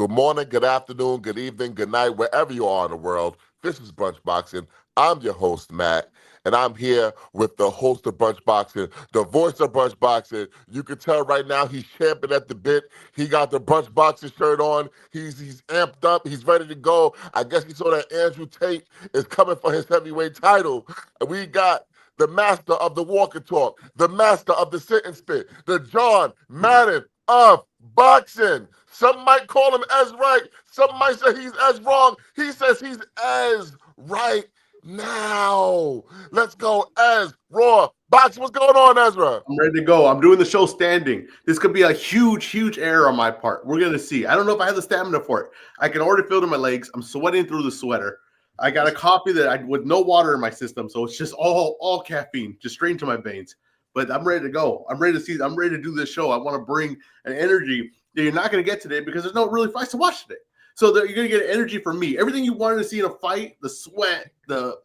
Good morning, good afternoon, good evening, good night, wherever you are in the world. This is Brunch Boxing. I'm your host, Matt, and I'm here with the host of Brunch Boxing, the voice of Brunch Boxing. You can tell right now he's champing at the bit. He got the Brunch Boxing shirt on. He's amped up. He's ready to go. I guess he saw that Andrew Tate is coming for his heavyweight title. And we got the master of the walk and talk, the master of the sit and spit, the John Madden of boxing. Some might call him Ez right. Some might say he's Ez wrong. He says he's Ez right now. Let's go, Ez Raw Boxing. What's going on, Ezra? I'm ready to go. I'm doing the show standing. This could be a huge error on my part. We're going to see. I don't know if I have the stamina for it. I can already feel it in my legs. I'm sweating through the sweater. I got a coffee with no water in my system, so it's just all caffeine, just straight into my veins. But I'm ready to go. I'm ready to see. I'm ready to do this show. I want to bring an energy that you're not going to get today because there's no really fights to watch today. So you're going to get energy from me. Everything you wanted to see in a fight, the sweat, the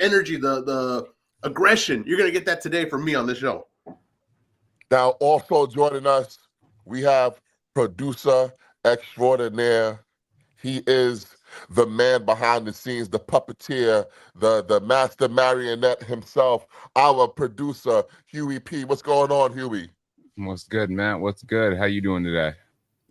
energy, the aggression, you're going to get that today from me on this show. Now, also joining us, we have producer extraordinaire. He is the man behind the scenes, the puppeteer, the master marionette himself, our producer, Huey P. What's going on, Huey? What's good, Matt? What's good? How you doing today?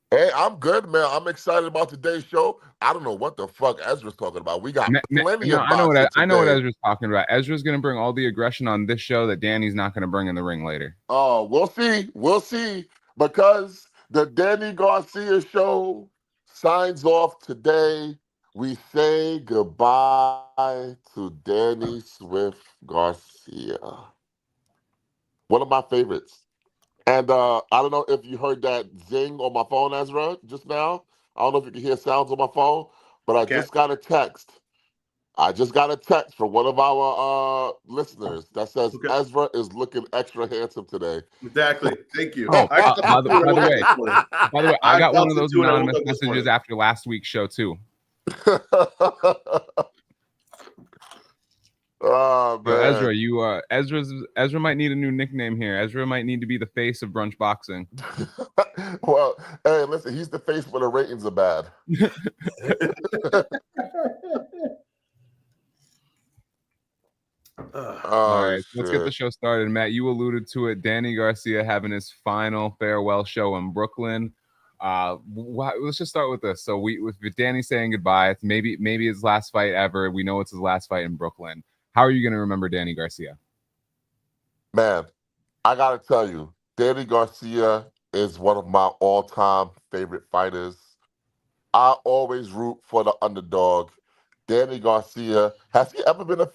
Hey, I'm good, man. I'm excited about today's show. I don't know what the fuck Ezra's talking about. We got plenty of boxing I know what Ezra's talking about. Ezra's going to bring all the aggression on this show that Danny's not going to bring in the ring later. Oh, we'll see. We'll see. Because the Danny Garcia show signs off today. We say goodbye to Danny Swift Garcia. One of my favorites. And I don't know if you heard that zing on my phone, Ezra, just now. I don't know if you can hear sounds on my phone, but I just got a text. I just got a text from one of our listeners that says Ezra is looking extra handsome today. Exactly. Thank you. Oh, by the way, I got one of those anonymous messages after last week's show too. Oh man, Ezra might need a new nickname here. Ezra might need to be the face of Brunch Boxing. Well, hey, listen, he's the face when the ratings are bad. All right, let's get the show started. Matt, you alluded to it. Danny Garcia having his final farewell show in Brooklyn. Let's just start with this. So with Danny saying goodbye, it's maybe his last fight ever. We know it's his last fight in Brooklyn. How are you going to remember Danny Garcia? Man, I got to tell you, Danny Garcia is one of my all-time favorite fighters. I always root for the underdog. Danny Garcia, has he ever been a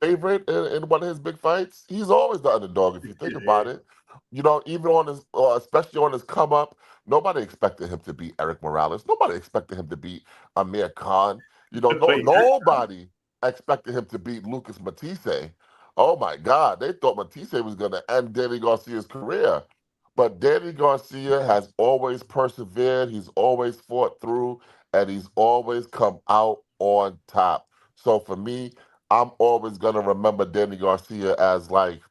favorite in one of his big fights? He's always the underdog if you think about it. You know, even on his, especially on his come up, nobody expected him to beat Eric Morales. Nobody expected him to beat Amir Khan. You know, nobody expected him to beat Lucas Matisse. Oh my God, they thought Matisse was going to end Danny Garcia's career. But Danny Garcia has always persevered. He's always fought through, and he's always come out on top. So for me, I'm always going to remember Danny Garcia as like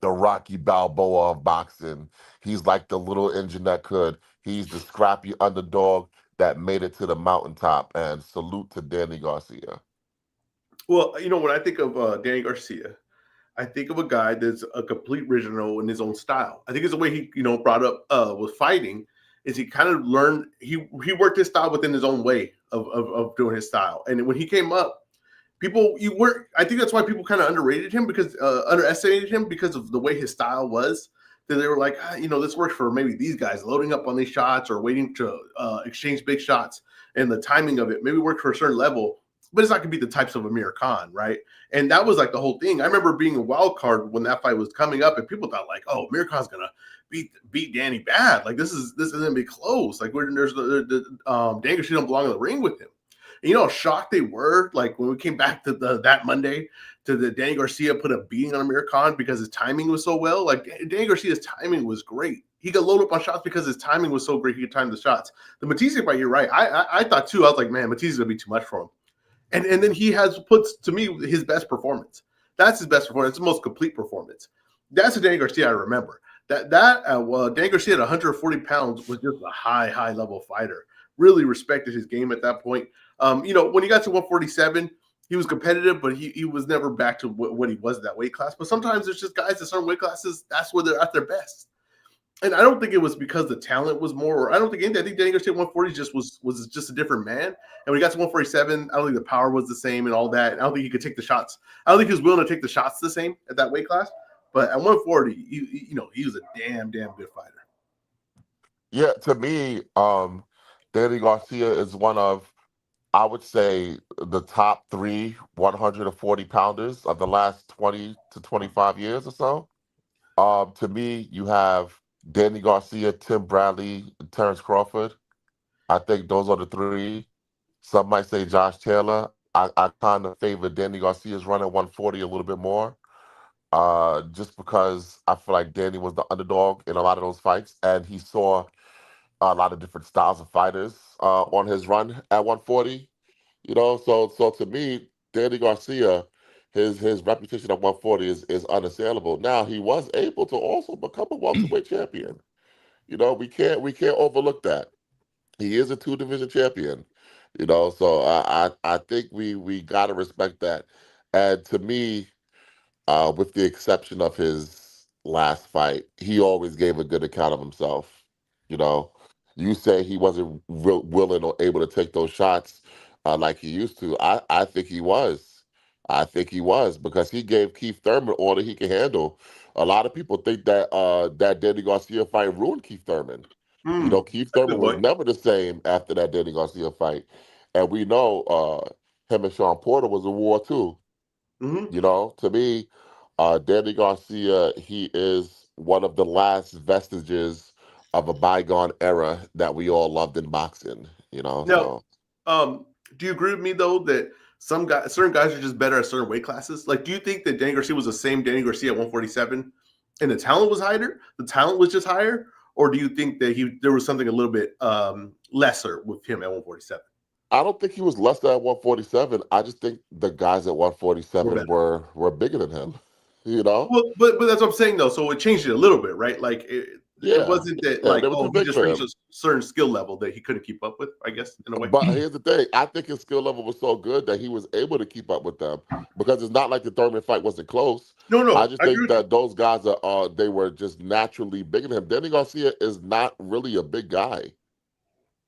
the Rocky Balboa of boxing. He's like the little engine that could. He's the scrappy underdog that made it to the mountaintop. And salute to Danny Garcia. Well, you know, when I think of Danny Garcia, I think of a guy that's a complete original in his own style. I think it's the way he, brought up with fighting is he kind of learned, he worked his style within his own way of doing his style. And when he came up, I think that's why people kind of underestimated him because of the way his style was. That they were like, this works for maybe these guys loading up on these shots or waiting to exchange big shots, and the timing of it maybe worked for a certain level, but it's not gonna be the types of Amir Khan, right? And that was like the whole thing. I remember being a wild card when that fight was coming up, and people thought like, oh, Amir Khan's gonna beat Danny bad. Like this isn't gonna be close. Like there's Danny Garcia don't belong in the ring with him. And you know how shocked they were, like when we came back to that Monday, to the Danny Garcia put a beating on Amir Khan because his timing was so well. Like Danny Garcia's timing was great. He got loaded up on shots because his timing was so great. He could time the shots. The Matisse fight, you're right. I thought too. I was like, man, Matisse is gonna be too much for him. And then he puts to me his best performance. That's his best performance. It's the most complete performance. That's the Danny Garcia I remember. Dan Garcia at 140 pounds was just a high level fighter. Really respected his game at that point. When he got to 147, he was competitive, but he was never back to what he was at that weight class. But sometimes there's just guys at certain weight classes, that's where they're at their best. And I don't think it was because the talent was more, or I don't think anything. I think Danny Garcia 140 just was just a different man. And when he got to 147, I don't think the power was the same and all that. I don't think he could take the shots. I don't think he was willing to take the shots the same at that weight class. But at 140, he was a damn good fighter. Yeah, to me, Danny Garcia is one of, I would say, the top three 140 pounders of the last 20 to 25 years or so. To me, you have Danny Garcia, Tim Bradley, and Terrence Crawford. I think those are the three. Some might say Josh Taylor. I kind of favor Danny Garcia's run at 140 a little bit more, just because I feel like Danny was the underdog in a lot of those fights, and he saw a lot of different styles of fighters on his run at 140. So to me, Danny Garcia, his reputation at 140 is unassailable. Now he was able to also become a welterweight champion. We can't overlook that. He is a two division champion. So I think we gotta respect that. And to me, with the exception of his last fight, he always gave a good account of himself. You know, you say he wasn't willing or able to take those shots like he used to. I think he was. I think he was because he gave Keith Thurman all that he could handle. A lot of people think that Danny Garcia fight ruined Keith Thurman. Keith That's a good Thurman was point. never the same after that Danny Garcia fight, and we know him and Sean Porter was a war too. Mm-hmm. To me, Danny Garcia, he is one of the last vestiges of a bygone era that we all loved in boxing. Now, So do you agree with me though that certain guys are just better at certain weight classes? Like, do you think that Danny Garcia was the same Danny Garcia at 147, and the talent was higher? The talent was just higher, or do you think that there was something a little bit lesser with him at 147? I don't think he was less than 147. I just think the guys at We're 147 better. were bigger than him. You know? Well, but that's what I'm saying though. So it changed it a little bit, right? Like it Yeah. wasn't that Yeah, like they were too he big just for reached him. a certain skill level that he couldn't keep up with. I guess in a way. But here's the thing. I think his skill level was so good that he was able to keep up with them because it's not like the Thurman fight wasn't close. I No, just I agree think with you. that those guys they were just naturally bigger than him. Danny Garcia is not really a big guy.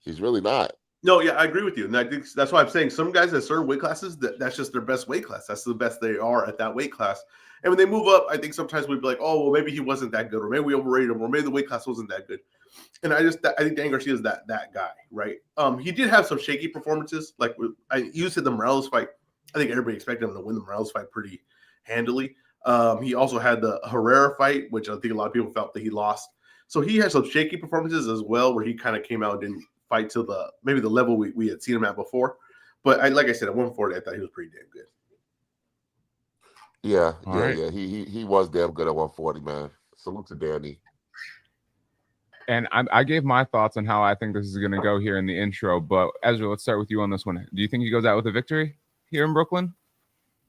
He's really not. No, yeah, I agree with you, and I think that's why I'm saying some guys at certain weight classes that's just their best weight class. That's the best they are at that weight class. And when they move up, I think sometimes we'd be like, oh, well, maybe he wasn't that good, or maybe we overrated him, or maybe the weight class wasn't that good. And I think Dan Garcia is that guy, right? He did have some shaky performances, like you said the Morales fight. I think everybody expected him to win the Morales fight pretty handily. He also had the Herrera fight, which I think a lot of people felt that he lost. So he had some shaky performances as well, where he kind of came out and didn't fight to maybe the level we had seen him at before. But like I said, at 140, I thought he was pretty damn good. Yeah, All yeah, right. yeah. He was damn good at 140, man. Salute to Danny. And I gave my thoughts on how I think this is going to go here in the intro. But Ezra, let's start with you on this one. Do you think he goes out with a victory here in Brooklyn?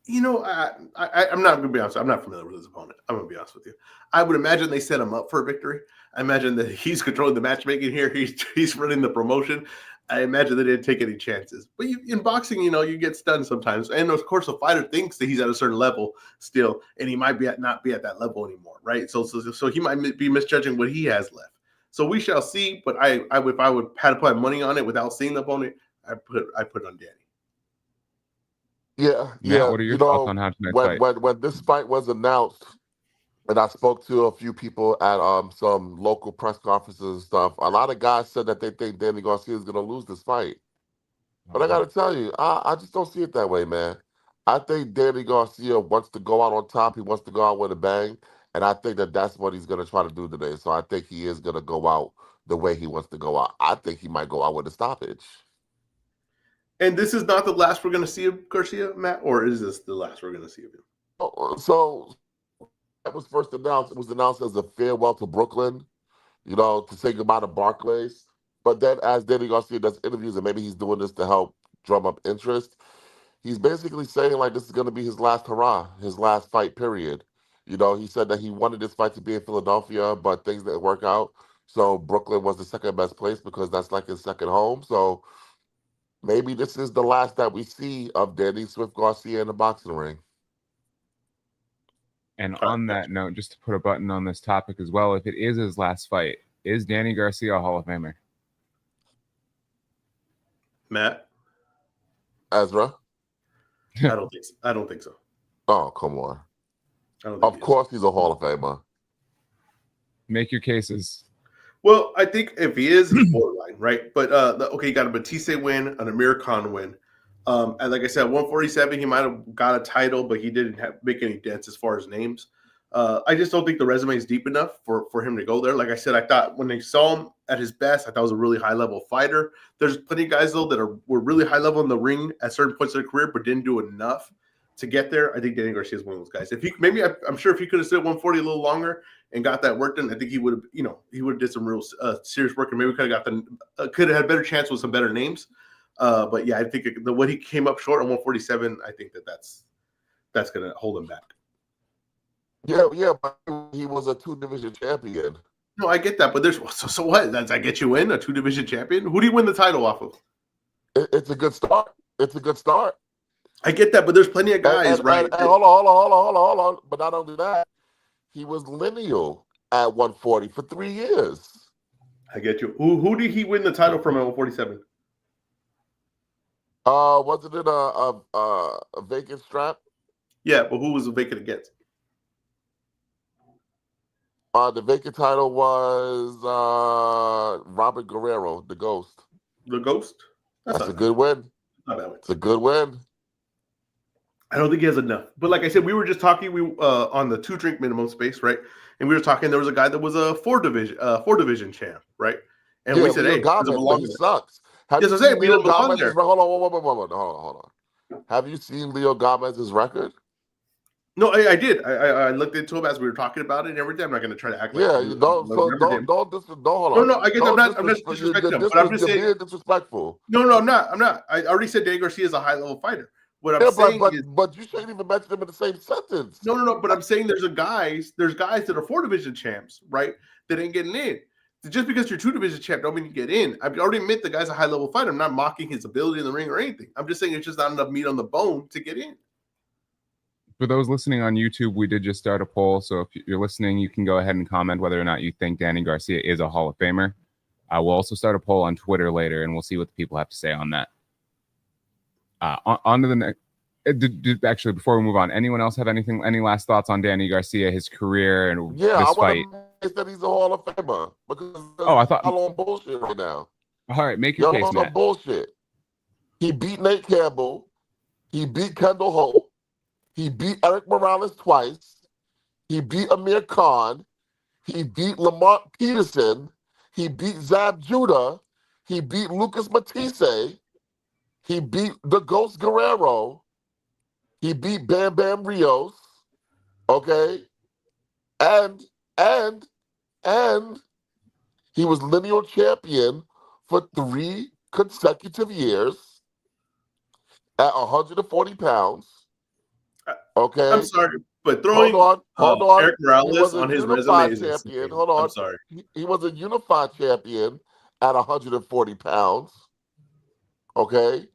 I'm not going to be honest. I'm not familiar with his opponent. I'm going to be honest with you. I would imagine they set him up for a victory. I imagine that he's controlling the matchmaking here. He's running the promotion. I imagine they didn't take any chances. But in boxing, you get stunned sometimes. And of course, a fighter thinks that he's at a certain level still, and he might not be at that level anymore, right? So he might be misjudging what he has left. So we shall see. But if I would had to put money on it without seeing the opponent, I put on Danny. Yeah, Matt, yeah. what are your thoughts on how tonight's When fight? when this fight was announced, and I spoke to a few people at some local press conferences and stuff, a lot of guys said that they think Danny Garcia is going to lose this fight. But I got to tell you, I just don't see it that way, man. I think Danny Garcia wants to go out on top. He wants to go out with a bang. And I think that that's what he's going to try to do today. So I think he is going to go out the way he wants to go out. I think he might go out with a stoppage. And this is not the last we're going to see of Garcia, Matt, or is this the last we're going to see of him? So that was first announced. It was announced as a farewell to Brooklyn, to say goodbye to Barclays. But then as Danny Garcia does interviews, and maybe he's doing this to help drum up interest, he's basically saying like this is going to be his last hurrah, his last fight, period. You know, he said that he wanted this fight to be in Philadelphia, but things didn't work out. So Brooklyn was the second best place because that's like his second home. So maybe this is the last that we see of Danny Swift Garcia in the boxing ring. And on that note, just to put a button on this topic as well, if it is his last fight, is Danny Garcia a Hall of Famer? Matt? Ezra? I don't think so. I don't think so. Oh, come on. Of course he's a Hall of Famer. Make your cases. Well, I think if he is, he's borderline, right? But okay, he got a Batista win, an Amir Khan win. And like I said, 147, he might have got a title, but he didn't make any dents as far as names. I just don't think the resume is deep enough for him to go there. Like I said, I thought when they saw him at his best, I thought he was a really high-level fighter. There's plenty of guys, though, that were really high-level in the ring at certain points of their career, but didn't do enough to get there. I think Danny Garcia is one of those guys. If he I'm sure if he could have stood 140 a little longer and got that work done, I think he would have did some real serious work, and maybe could have had a better chance with some better names. But yeah, I think what he came up short on 147, I think that's going to hold him back. Yeah, but he was a 2-division champion. No, I get that, but so what? Does that get you in a 2-division champion? Who do you win the title off of? It's a good start. I get that, but there's plenty of guys, right? And hold on. But not only that, he was lineal at 140 for 3 years. I get you. Who did he win the title from at 147? Wasn't it a vacant strap? Yeah, but who was the vacant against? The vacant title was Robert Guerrero, the Ghost. The Ghost? That's a good win. Not bad win. It's a good win. I don't think he has enough. But like I said, we were just talking on the 2-drink minimum space, right? And we were talking. There was a guy that was a 4-division champ, right? And we said, "Hey, he sucks." Hold on. Have you seen Leo Gomez's record? No, I did. I looked into him as we were talking about it and everything. I'm not going to try to act like don't hold on. No, I guess I'm not disrespecting him, but I'm just saying being disrespectful. No, I'm not. I already said Danny Garcia is a high-level fighter. What I'm saying is, but you shouldn't even mention them in the same sentence. No. But I'm saying there's guys that are 4-division champs, right? That ain't getting in. Just because you're 2-division champ, don't mean you get in. I've already admit the guy's a high-level fighter. I'm not mocking his ability in the ring or anything. I'm just saying it's just not enough meat on the bone to get in. For those listening on YouTube, we did just start a poll. So if you're listening, you can go ahead and comment whether or not you think Danny Garcia is a Hall of Famer. We'll also start a poll on Twitter later, and we'll see what the people have to say on that. On to the next. Actually, before we move on, anyone else have any last thoughts on Danny Garcia, his career, and this fight? I said he's a Hall of Famer because I thought I'm on bullshit right now. All right, make your case, Matt. Bullshit. He beat Nate Campbell. He beat Kendall Holt. He beat Eric Morales twice. He beat Amir Khan. He beat Lamont Peterson. He beat Zab Judah. He beat Lucas Matisse. He beat the Ghost Guerrero. He beat Bam Bam Rios. Okay? And he was lineal champion for 3 consecutive years at 140 pounds. Okay. I'm sorry, but throwing hold on. Eric Morales on his resume is champion. Hold on. I'm sorry. He was a unified champion at 140 pounds. Okay.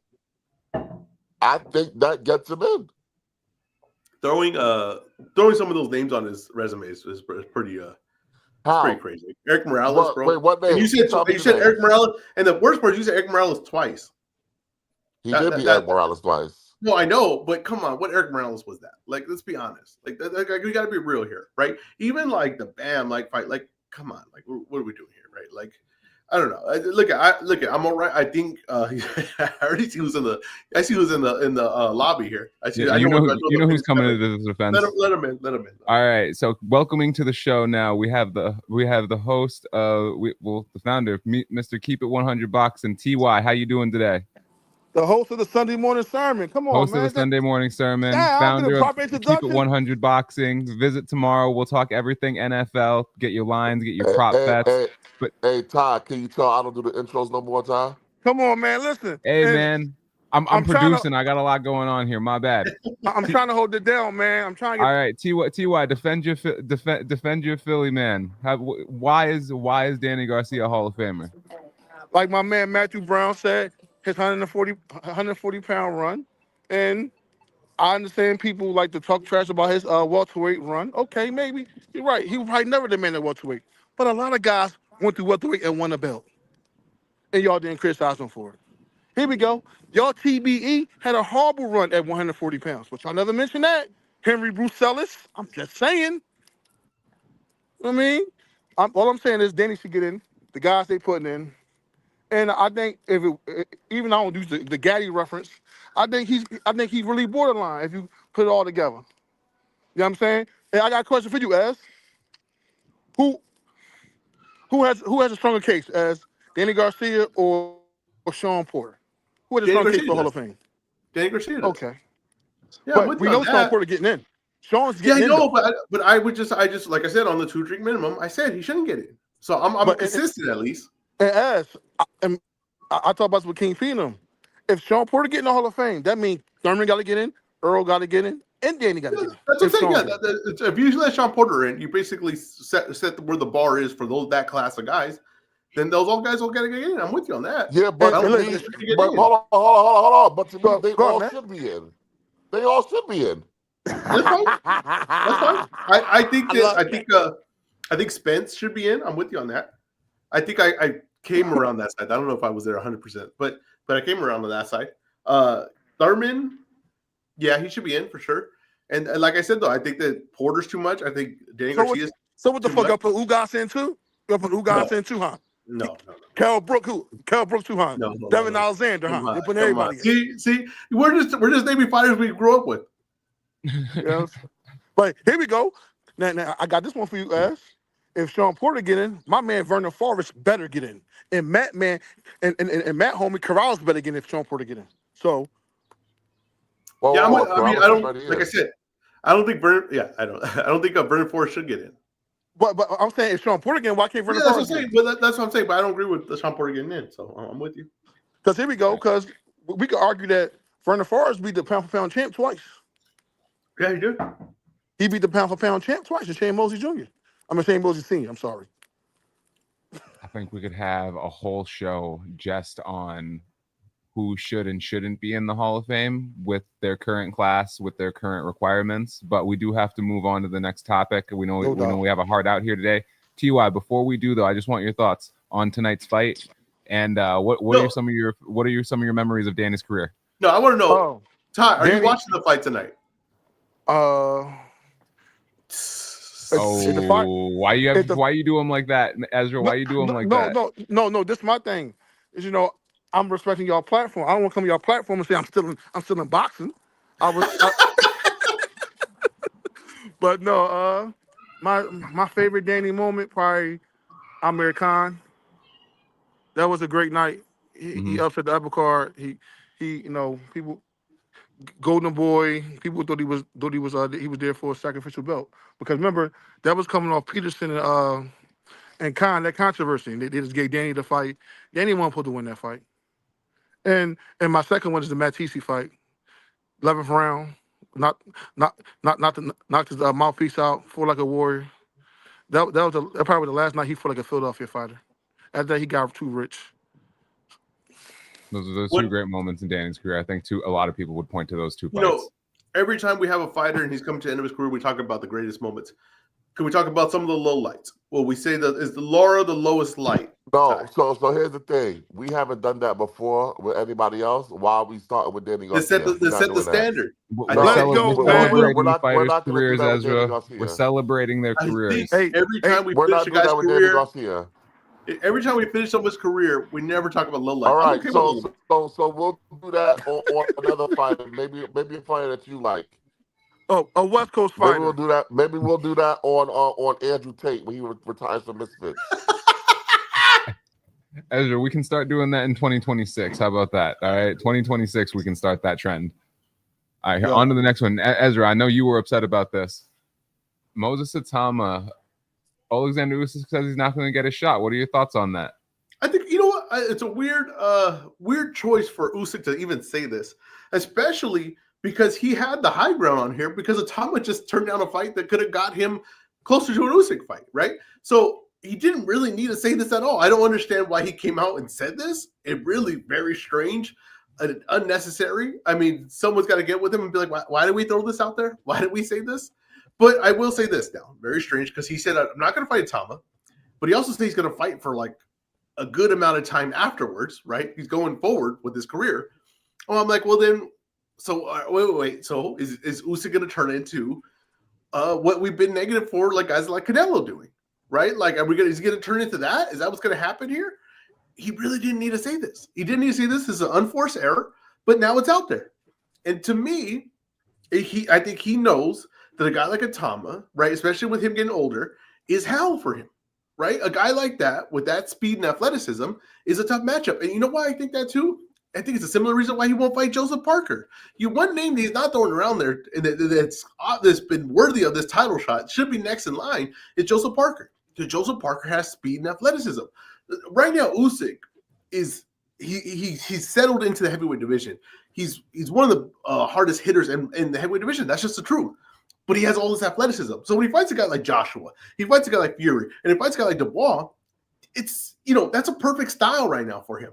I think that gets him in. Throwing some of those names on his resume is pretty crazy. Eric Morales, bro. Wait, what name? And you said Eric Morales, and the worst part is you said Eric Morales twice. He did beat Eric Morales twice. No, I know, but come on, what Eric Morales was that? Like, let's be honest. Like we got to be real here, right? Even like the Bam fight, like, come on, like, what are we doing here, right? Like, I don't know. Look, I'm all right. I think I already see who's in the. I see who's in the lobby here. I see. Yeah, you know who's coming into this defense. Let him in. All right. So welcoming to the show now, we have the host the founder of Mr. Keep It 100 Boxing, TY. How you doing today? The host of the Sunday morning sermon. Come on, host man. Of the Sunday morning sermon. Yeah, founder of Keep It 100 Boxing. Visit tomorrow. We'll talk everything NFL. Get your lines. Get your prop bets. Hey, Ty, can you tell I don't do the intros no more, Ty? Come on, man. Listen. Hey, man. I'm producing. I got a lot going on here. My bad. I'm trying to hold it down, man. I'm trying to get. All right, Ty, defend your Philly man. Why is Danny Garcia a Hall of Famer? Like my man Matthew Brown said, his 140 pound run, and I understand people like to talk trash about his welterweight run. Okay, maybe you're right. He was probably never demanded welterweight, but a lot of guys went through welterweight and won a belt, and y'all didn't criticize him for it. Here we go. Y'all TBE had a horrible run at 140 pounds, but y'all never mentioned that. Henry Bruce Ellis. I'm just saying. I mean, all I'm saying is Danny should get in. The guys they putting in. And I think even I don't use the Gaddy reference, I think he's really borderline if you put it all together. You know what I'm saying? And I got a question for you, Ez. Who has a stronger case, as Danny Garcia or Sean Porter? Who has a stronger case for Hall of Fame? Danny Garcia does. Okay. Yeah, but we know Sean Porter getting in. Sean's getting in. Yeah, no, but I just like I said on the 2 drink minimum, I said he shouldn't get in. So I'm consistent at least. And as I talk about this with King Phenom, if Sean Porter get in the Hall of Fame, that means Thurman got to get in, Earl got to get in, and Danny got to get in. That's what I'm saying. Yeah, if you let Sean Porter in, you basically set where the bar is for that class of guys. Then those old guys will get to get in. I'm with you on that. Yeah, but hold on. But to me, they all should be in. They all should be in. That's fine. That's fine. I think Spence should be in. I'm with you on that. I think I came around that side. I don't know if I was there 100%, but I came around to that side. Thurman, yeah, he should be in for sure. And like I said, though, I think that Porter's too much. I think Danny Garcia's. So what the fuck? I put Ugas in too? You put Ugas in too, huh? No. Carol Brooks too, huh? No. Devin Alexander, huh? You're putting everybody in. See, we're just naming fighters we grew up with. Yes. But here we go. Now I got this one for you, Az. If Sean Porter get in, my man Vernon Forrest better get in. And Matt Matt homie Corrales better get in if Sean Porter get in. So I don't like I said, I don't think Vernon Forrest should get in. But I'm saying if Sean Porter get in, why can't Vernon Forrest get in? That's what I'm saying. But I don't agree with Sean Porter getting in. So I'm with you. Because here we go. Because we could argue that Vernon Forrest beat the pound for pound champ twice. Yeah, he did. He beat the pound for pound champ twice. And Shane Mosley Jr. Shane Mosley Sr. I'm sorry. I think we could have a whole show just on who should and shouldn't be in the Hall of Fame with their current class, with their current requirements. But we do have to move on to the next topic. We know we have a hard out here today. TY, before we do though, I just want your thoughts on tonight's fight and what are some of your memories of Danny's career? No, I want to know. Ty, are you watching the fight tonight? Why you do him like that, Ezra? Why you do him like that? No. This is my thing. Is I'm respecting y'all platform. I don't want to come to y'all platform and say I'm still in boxing. But no. My favorite Danny moment probably Amir Khan. That was a great night. He upset the upper card. He people. Golden Boy, people thought he was there for a sacrificial belt because remember that was coming off Peterson and Khan, that controversy. And they just gave Danny the fight. Danny wasn't supposed to win that fight. And my second one is the Matisse fight, 11th round, knocked his mouthpiece out, fought like a warrior. That was probably the last night he fought like a Philadelphia fighter. After that he got too rich. Those are two great moments in Danny's career. I think a lot of people would point to those two fights. Every time we have a fighter and he's coming to the end of his career, we talk about the greatest moments. Can we talk about some of the low lights? Well, we say that is the Laura the lowest light. No, so here's the thing. We haven't done that before with anybody else. Why we starting with Danny Garcia? Set the standard. We're celebrating their careers. Every time we finish a guy's career, every time we finish someone's career, we never talk about low lights. All right, so we'll do that on another fight. Maybe a fight that you like. Oh, a West Coast fighter. Maybe we'll do that on Andrew Tate when he retires from Misfits. Ezra, we can start doing that in 2026. How about that? All right, 2026, we can start that trend. All right, on to the next one. Ezra, I know you were upset about this. Moses Satama, Alexander Usyk says he's not going to get a shot. What are your thoughts on that? I think, you know what? it's a weird choice for Usyk to even say this, especially because he had the high ground on here because Atama just turned down a fight that could have got him closer to an Usyk fight, right? So he didn't really need to say this at all. I don't understand why he came out and said this. It really very strange, unnecessary. I mean, someone's got to get with him and be like, why did we throw this out there? Why did we say this? But I will say this now, very strange, because he said, I'm not going to fight Atama, but he also said he's going to fight for like a good amount of time afterwards, right? He's going forward with his career. Well, I'm like, well then, so wait. So is Usyk going to turn into what we've been negative for, like guys like Canelo doing, right? Like, is he going to turn into that? Is that what's going to happen here? He really didn't need to say this. He didn't need to say this. This is an unforced error, but now it's out there. And to me, I think he knows that a guy like Atama, right, especially with him getting older, is hell for him, right? A guy like that with that speed and athleticism is a tough matchup. And you know why I think that too? I think it's a similar reason why he won't fight Joseph Parker. One name that he's not throwing around there that's been worthy of this title shot, should be next in line, is Joseph Parker. Because Joseph Parker has speed and athleticism. Right now, Usyk is he's settled into the heavyweight division. He's one of the hardest hitters in the heavyweight division. That's just the truth. But he has all this athleticism. So when he fights a guy like Joshua, he fights a guy like Fury, and he fights a guy like Dubois, it's, that's a perfect style right now for him.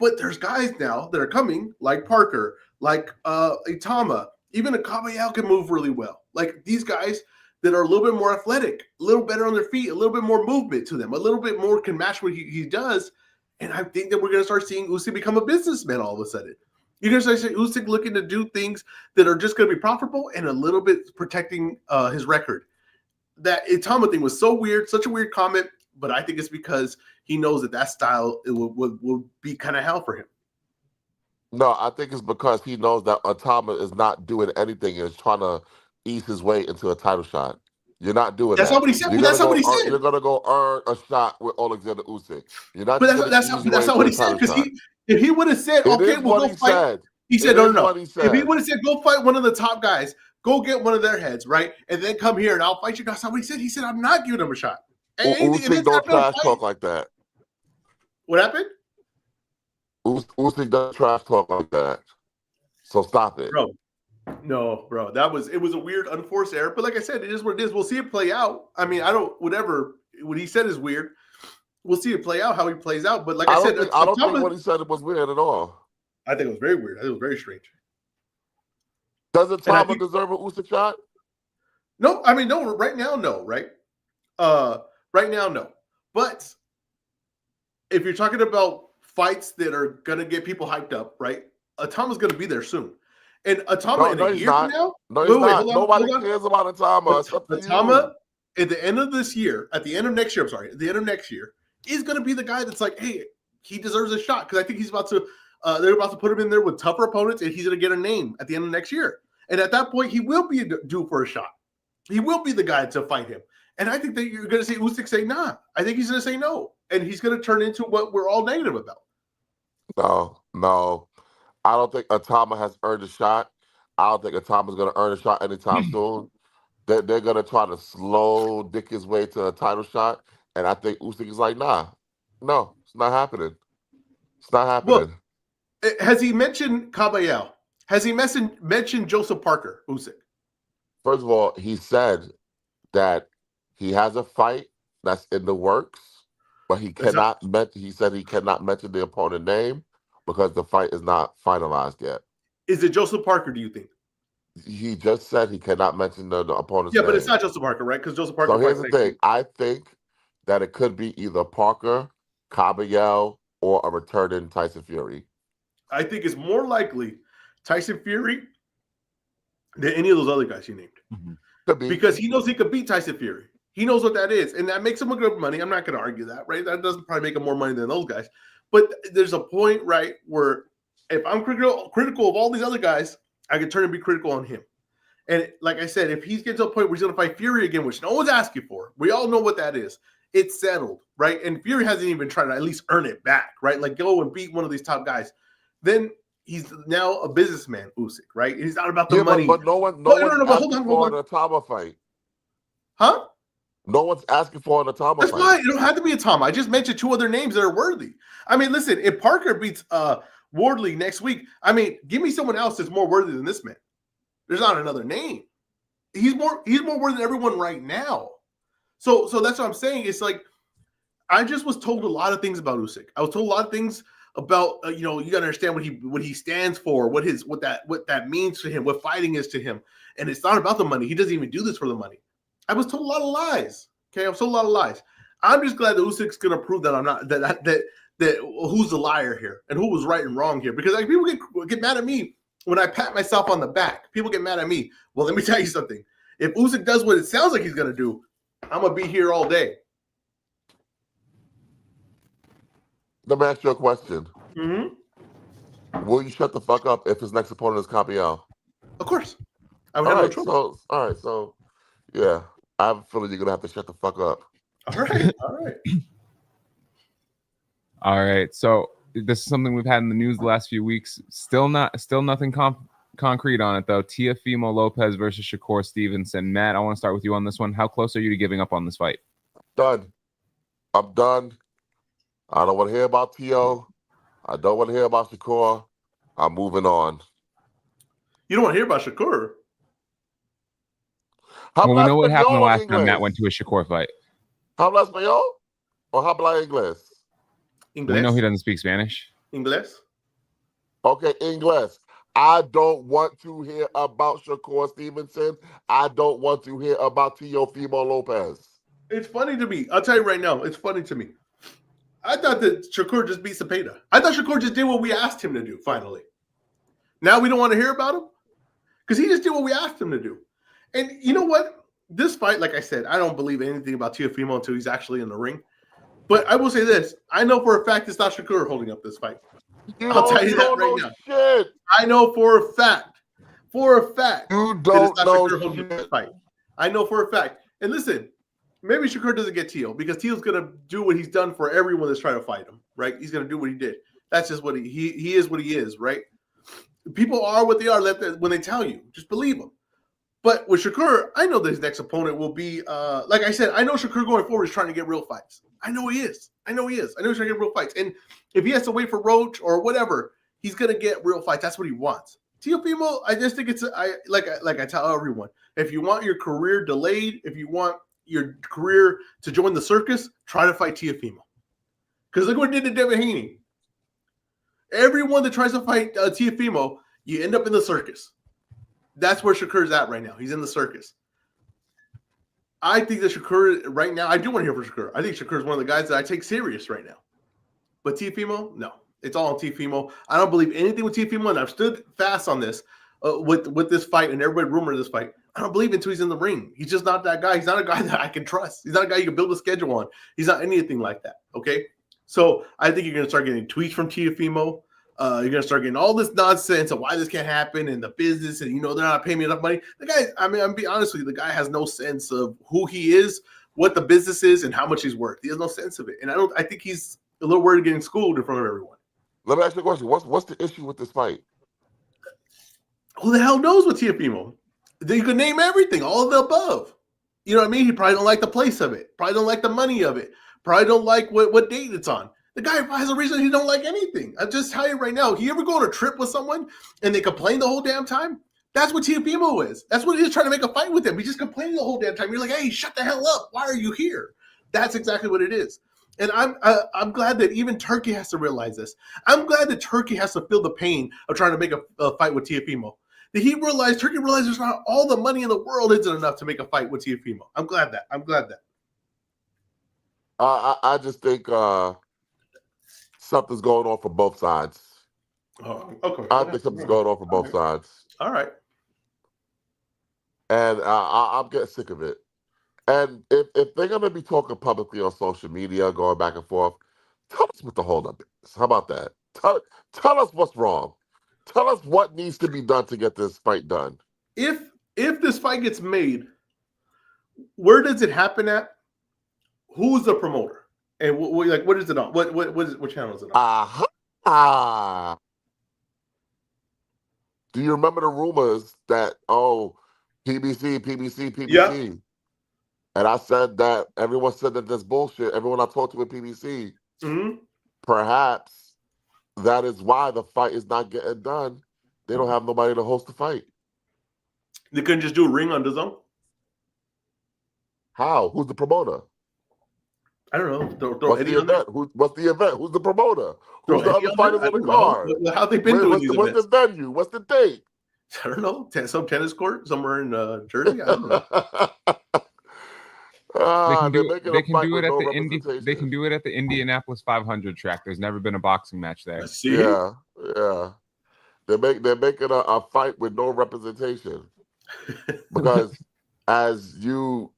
But there's guys now that are coming, like Parker, like Itama, even a Caballero can move really well. Like these guys that are a little bit more athletic, a little better on their feet, a little bit more movement to them, a little bit more can match what he does. And I think that we're going to start seeing Usyk become a businessman all of a sudden. You're going to start seeing Usyk looking to do things that are just going to be profitable and a little bit protecting his record. That Itama thing was so weird, such a weird comment, but I think it's because he knows that style will be kind of hell for him. No, I think it's because he knows that Atama is not doing anything and is trying to ease his way into a title shot. You're not doing that's that. Not what he said. That's not what he said. You're gonna go earn a shot with Alexander Usyk. You're not. But that's not what he said. Because if he would have said, "Okay, we'll go fight," he said, "No." If he would have said, "Go fight one of the top guys, go get one of their heads, right, and then come here and I'll fight you," that's not what he said. He said, "I'm not giving him a shot." Usyk don't trash talk like that. What happened? Usyk does trash talk like that. So stop it, bro. No, bro, it was a weird, unforced error. But like I said, it is what it is. We'll see it play out. I mean, what he said is weird. We'll see it play out, how he plays out. But like I said, I don't think what he said was weird at all. I think it was very weird. I think it was very strange. Does Atama deserve an Usyk shot? No, I mean, no, right now, no, right? Right now, no. But if you're talking about fights that are going to get people hyped up, right? Atama's going to be there soon. And Atama in a year from now? No, he's not. Nobody cares about Atama. Atama, at the end of this year, at the end of next year, is going to be the guy that's like, hey, he deserves a shot. Because I think he's about to, they're about to put him in there with tougher opponents, and he's going to get a name at the end of next year. And at that point, he will be due for a shot. He will be the guy to fight him. And I think that you're going to see Usyk say, nah. I think he's going to say no. And he's going to turn into what we're all negative about. No. I don't think Atama has earned a shot. I don't think Atama's going to earn a shot anytime soon. They're going to try to slow dick his way to a title shot. And I think Usyk is like, nah. No, it's not happening. It's not happening. Well, has he mentioned Caballero? Has he mentioned Joseph Parker, Usyk? First of all, he said that he has a fight that's in the works, but he said he cannot mention the opponent name because the fight is not finalized yet. Is it Joseph Parker, do you think? He just said he cannot mention the opponent's name. Yeah, but it's not Joseph Parker, right? Because Joseph Parker. So here's the thing. I think that it could be either Parker, Caballero, or a returning Tyson Fury. I think it's more likely Tyson Fury than any of those other guys you named. Mm-hmm. Could be. Because he knows he could beat Tyson Fury. He knows what that is. And that makes him a good money. I'm not going to argue that, right? That doesn't probably make him more money than those guys. But there's a point, right, where if I'm critical of all these other guys, I can turn and be critical on him. And like I said, if he's getting to a point where he's going to fight Fury again, which no one's asking for, we all know what that is. It's settled, right? And Fury hasn't even tried to at least earn it back, right? Like go and beat one of these top guys. Then he's now a businessman, Usyk, right? He's not about the money. But no one hold on. The Atama fight. Huh? No one's asking for an Atama That's fight. why it don't have to be Atama. I just mentioned 2 other names that are worthy. I mean, listen, if Parker beats Wardley next week, I mean, give me someone else that's more worthy than this man. There's not another name. He's more worthy than everyone right now. So that's what I'm saying. It's like I just was told a lot of things about Usyk. I was told a lot of things about you got to understand what he stands for, what that means to him, what fighting is to him, and it's not about the money. He doesn't even do this for the money. I was told a lot of lies. Okay, I was told a lot of lies. I'm just glad that Usyk's going to prove that I'm not that who's the liar here and who was right and wrong here, because like people get mad at me when I pat myself on the back. People get mad at me. Well, let me tell you something. If Usyk does what it sounds like he's going to do, I'm going to be here all day. Let me ask you a question. Mm-hmm. Will you shut the fuck up if his next opponent is Capiel? Of course. I would have no trouble. So, yeah. I have a feeling you're going to have to shut the fuck up. All right. All right. All right. So this is something we've had in the news the last few weeks. Still nothing concrete on it, though. Teofimo Lopez versus Shakur Stevenson. Matt, I want to start with you on this one. How close are you to giving up on this fight? Done. I'm done. I don't want to hear about Tio. I don't want to hear about Shakur. I'm moving on. You don't want to hear about Shakur? Well, we know what happened the last time Matt went to a Shakur fight. ¿Habla español or habla inglés? Inglés. We know he doesn't speak Spanish. Inglés. Okay, English. I don't want to hear about Shakur Stevenson. I don't want to hear about Teofimo Lopez. It's funny to me. I'll tell you right now. It's funny to me. I thought that Shakur just beat Cepeda. I thought Shakur just did what we asked him to do, finally. Now we don't want to hear about him? Because he just did what we asked him to do. And you know what? This fight, like I said, I don't believe anything about Teofimo until he's actually in the ring. But I will say this. I know for a fact it's not Shakur holding up this fight. I'll tell you that right now. Shit. I know for a fact. For a fact. You don't know Shakur holding up this fight. I know for a fact. And listen, maybe Shakur doesn't get Teo because Teo's going to do what he's done for everyone that's trying to fight him, right? He's going to do what he did. That's just what he is what he is, right? People are what they are when they tell you. Just believe them. But with Shakur, I know that his next opponent will be, like I said, I know Shakur going forward is trying to get real fights. I know he is. I know he's trying to get real fights. And if he has to wait for Roach or whatever, he's going to get real fights. That's what he wants. Teofimo, I just think like I tell everyone, if you want your career delayed, if you want your career to join the circus, try to fight Teofimo. Because look what it did to Devin Haney. Everyone that tries to fight Teofimo, you end up in the circus. That's where Shakur's at right now. He's in the circus. I think that Shakur right now, I do want to hear from Shakur. I think Shakur is one of the guys that I take serious right now. But Teofimo, no. It's all on Teofimo. I don't believe anything with Teofimo, and I've stood fast on this with this fight, and everybody rumored this fight. I don't believe until he's in the ring. He's just not that guy. He's not a guy that I can trust. He's not a guy you can build a schedule on. He's not anything like that, okay? So I think you're going to start getting tweets from Teofimo. You're going to start getting all this nonsense of why this can't happen and the business and, they're not paying me enough money. The guy, I'm being honest with you, the guy has no sense of who he is, what the business is, and how much he's worth. He has no sense of it. And I think he's a little worried getting schooled in front of everyone. Let me ask you a question. What's the issue with this fight? Who the hell knows with Teofimo? You could name everything, all of the above. You know what I mean? He probably don't like the place of it. Probably don't like the money of it. Probably don't like what date it's on. The guy has a reason he don't like anything. I'll just tell you right now, you ever go on a trip with someone and they complain the whole damn time? That's what Teofimo is. That's what he is trying to make a fight with him. He's just complaining the whole damn time. You're like, hey, shut the hell up. Why are you here? That's exactly what it is. And I'm glad that even Turkey has to realize this. I'm glad that Turkey has to feel the pain of trying to make a fight with Teofimo. Turkey realized there's not all the money in the world isn't enough to make a fight with Teofimo. I'm glad that. I just think something's going on for both sides. Oh, okay. I think something's going on for both sides. All right. And I'm getting sick of it. And if they're going to be talking publicly on social media, going back and forth, tell us what the holdup is. How about that? Tell us what's wrong. Tell us what needs to be done to get this fight done. If this fight gets made, where does it happen at? Who's the promoter? And what is it on? What channel is it on? Do you remember the rumors that PBC? Yeah. And I said that everyone said that that's bullshit. Everyone I talked to at PBC, perhaps that is why the fight is not getting done. They don't have nobody to host the fight. They couldn't just do a ring on the zone. How? Who's the promoter? I don't know. Throw What's Eddie the on there. event? What's the event? Who's the promoter? Throw Who's the Eddie other on fighters there? on the card? How they been doing these What's events? the venue? What's the date? I don't know. Some tennis court somewhere in Jersey. I don't know. They're making a fight with no representation. They can do it at the Indianapolis 500 track. There's never been a boxing match there. See? Yeah. They're making a fight with no representation because, as you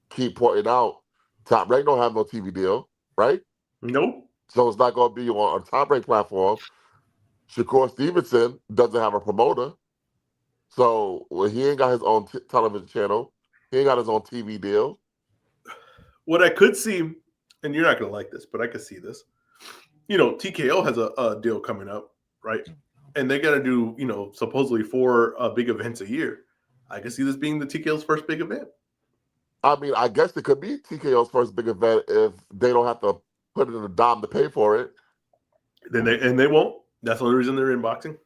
keep pointing out, Top Rank don't have no TV deal, right? Nope. So it's not going to be on a Top Rank platform. Shakur Stevenson doesn't have a promoter, so he ain't got his own television channel. He ain't got his own TV deal. What I could see, and you're not going to like this, but I could see this. TKO has a deal coming up, right? And they got to do, supposedly 4 big events a year. I can see this being the TKO's first big event. I mean, I guess it could be TKO's first big event if they don't have to put in a dime to pay for it. Then they won't. That's the only reason they're in boxing.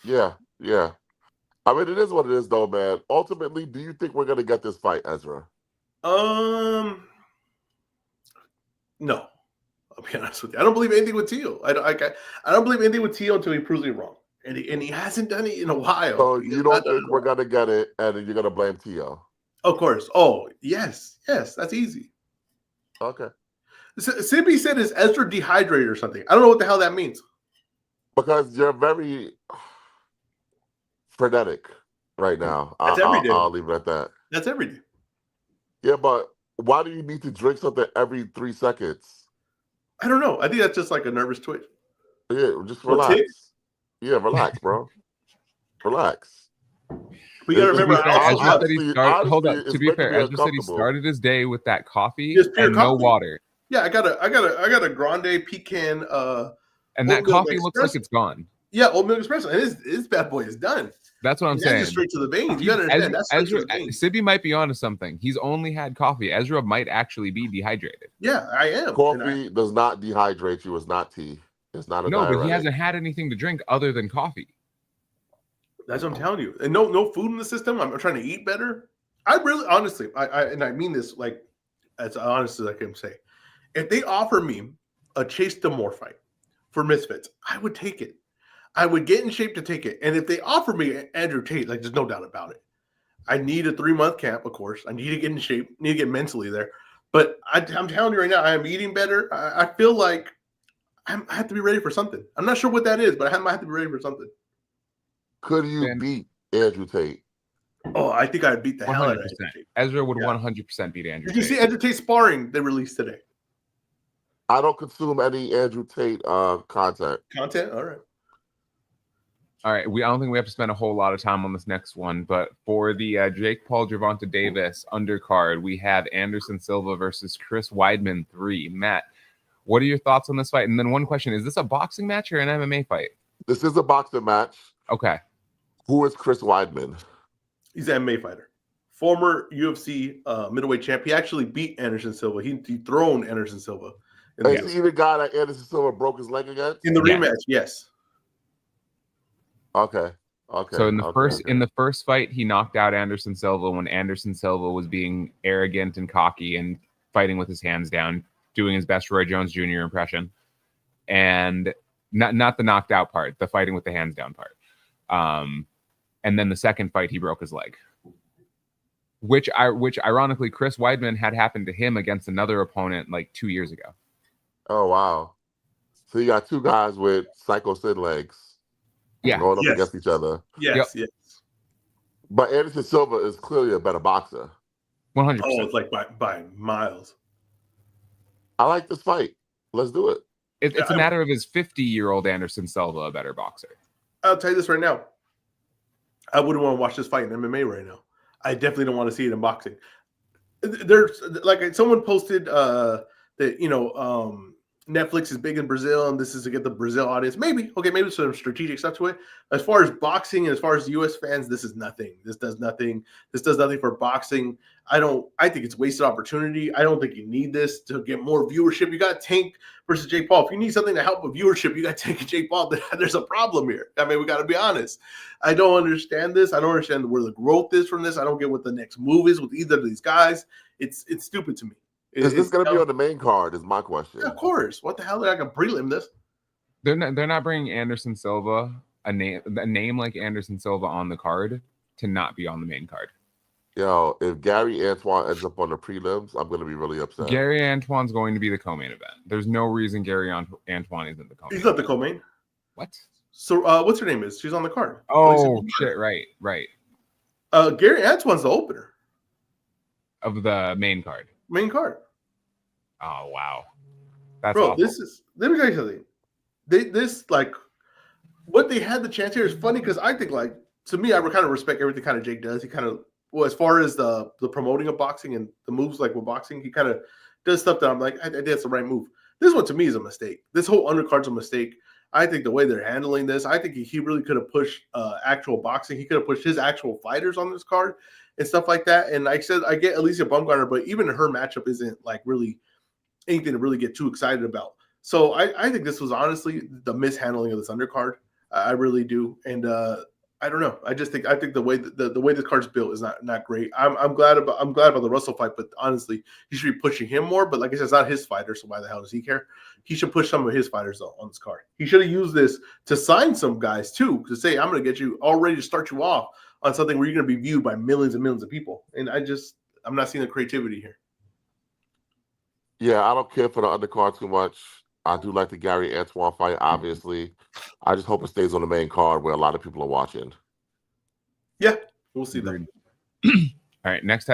Yeah. I mean, it is what it is, though, man. Ultimately, do you think we're going to get this fight, Ezra? No. I'll be honest with you. I don't believe anything with Tio. I don't believe anything with Tio until he proves me wrong. And he hasn't done it in a while. So you don't think we're going to get it, and you're going to blame Tio? Of course. Oh, yes. That's easy. Okay. Sibby said, is Ezra dehydrated or something? I don't know what the hell that means. Because you're very frenetic right now. That's every day. I'll leave it at that. That's every day. Yeah, but why do you need to drink something every 3 seconds? I don't know. I think that's just like a nervous twitch. Yeah, just relax. Yeah, relax, bro. Relax. We gotta remember. Ezra said he started. Hold up. To be fair, Ezra said he started his day with that coffee and no water. Yeah, I got a grande pecan. And that coffee looks like it's gone. Yeah, oat milk espresso, and his bad boy is done. That's what I'm saying. That's straight to the veins. You gotta understand. That's straight to the veins. Sibby might be onto something. He's only had coffee. Ezra might actually be dehydrated. Yeah, I am. Coffee does not dehydrate you. It's not tea. It's not a diuretic. But he hasn't had anything to drink other than coffee. That's what I'm telling you. And no food in the system. I'm trying to eat better. I really, honestly, I mean this like as honest as I can say. If they offer me a Chase Demore fight for Misfits, I would take it. I would get in shape to take it. And if they offer me Andrew Tate, like there's no doubt about it. I need a 3-month camp, of course. I need to get in shape. Need to get mentally there. But I'm telling you right now, I am eating better. I feel like I have to be ready for something. I'm not sure what that is, but I might have to be ready for something. Could you beat Andrew Tate? Oh, I think I'd beat the hell out of Andrew Tate. Ezra would 100% beat Andrew Tate. Did you see Andrew Tate sparring they released today? I don't consume any Andrew Tate content. Content? All right. All right. I don't think we have to spend a whole lot of time on this next one, but for the Jake Paul Gervonta Davis undercard, we have Anderson Silva versus Chris Weidman 3. Matt, what are your thoughts on this fight? And then one question, is this a boxing match or an MMA fight? This is a boxing match. Okay. Who is Chris Weidman? He's an MMA fighter. Former UFC middleweight champ. He actually beat Anderson Silva. He dethroned Anderson Silva. Is he the guy that Anderson Silva broke his leg against? In the rematch, yes. Okay. So in the first fight, he knocked out Anderson Silva when Anderson Silva was being arrogant and cocky and fighting with his hands down, doing his best Roy Jones Jr. impression, and not the knocked out part, the fighting with the hands down part. And then the second fight, he broke his leg, which ironically Chris Weidman had happened to him against another opponent like 2 years ago. Oh wow! So you got 2 guys with Psycho Sid legs. Yeah, going up against each other. Yes. But Anderson Silva is clearly a better boxer. 100%. Oh, it's like by miles. I like this fight. Let's do it. It's a matter of is 50-year-old Anderson Silva a better boxer? I'll tell you this right now. I wouldn't want to watch this fight in MMA right now. I definitely don't want to see it in boxing. There's like someone posted that Netflix is big in Brazil, and this is to get the Brazil audience. Maybe, okay, maybe some strategic stuff to it. As far as boxing and as far as U.S. fans, this is nothing. This does nothing. This does nothing for boxing. I think it's wasted opportunity. I don't think you need this to get more viewership. You got Tank versus Jake Paul. If you need something to help with viewership, you got Tank and Jake Paul. There's a problem here. I mean, we got to be honest. I don't understand this. I don't understand where the growth is from this. I don't get what the next move is with either of these guys. It's stupid to me. Is this going to be on the main card? Is my question. Yeah, of course. What the hell? They're not going to prelim this. They're not bringing Anderson Silva, a name like Anderson Silva, on the card to not be on the main card. Yo, if Gary Antoine ends up on the prelims, I'm going to be really upset. Gary Antoine's going to be the co-main event. There's no reason Gary Antoine isn't the co-main. He's not the co-main. What? So what's her name is? She's on the card. Oh, shit, right. Gary Antoine's the opener. Of the main card. Main card. Oh, wow. That's Bro, awful. let me tell you something. This, like, what they had the chance here is funny because I think, like, to me, I kind of respect everything kind of Jake does. He kind of, well, as far as the promoting of boxing and the moves, like with boxing, he kind of does stuff that I'm like, I think that's the right move. This one, to me, is a mistake. This whole undercard's a mistake. I think the way they're handling this, I think he really could have pushed actual boxing. He could have pushed his actual fighters on this card and stuff like that. And like I said, I get Alicia Baumgartner, but even her matchup isn't, like, really anything to really get too excited about. So I think this was honestly the mishandling of this undercard. I really do. And I don't know. I think the way the way this card's built is not great. I'm glad about the Russell fight, but honestly, he should be pushing him more. But like I said, it's not his fighter, so why the hell does he care? He should push some of his fighters on this card. He should have used this to sign some guys too, to say, I'm going to get you all ready to start you off on something where you're going to be viewed by millions and millions of people. And I'm not seeing the creativity here. Yeah, I don't care for the undercard too much. I do like the Gary Antoine fight, obviously. I just hope it stays on the main card where a lot of people are watching. Yeah, we'll see that. All right, next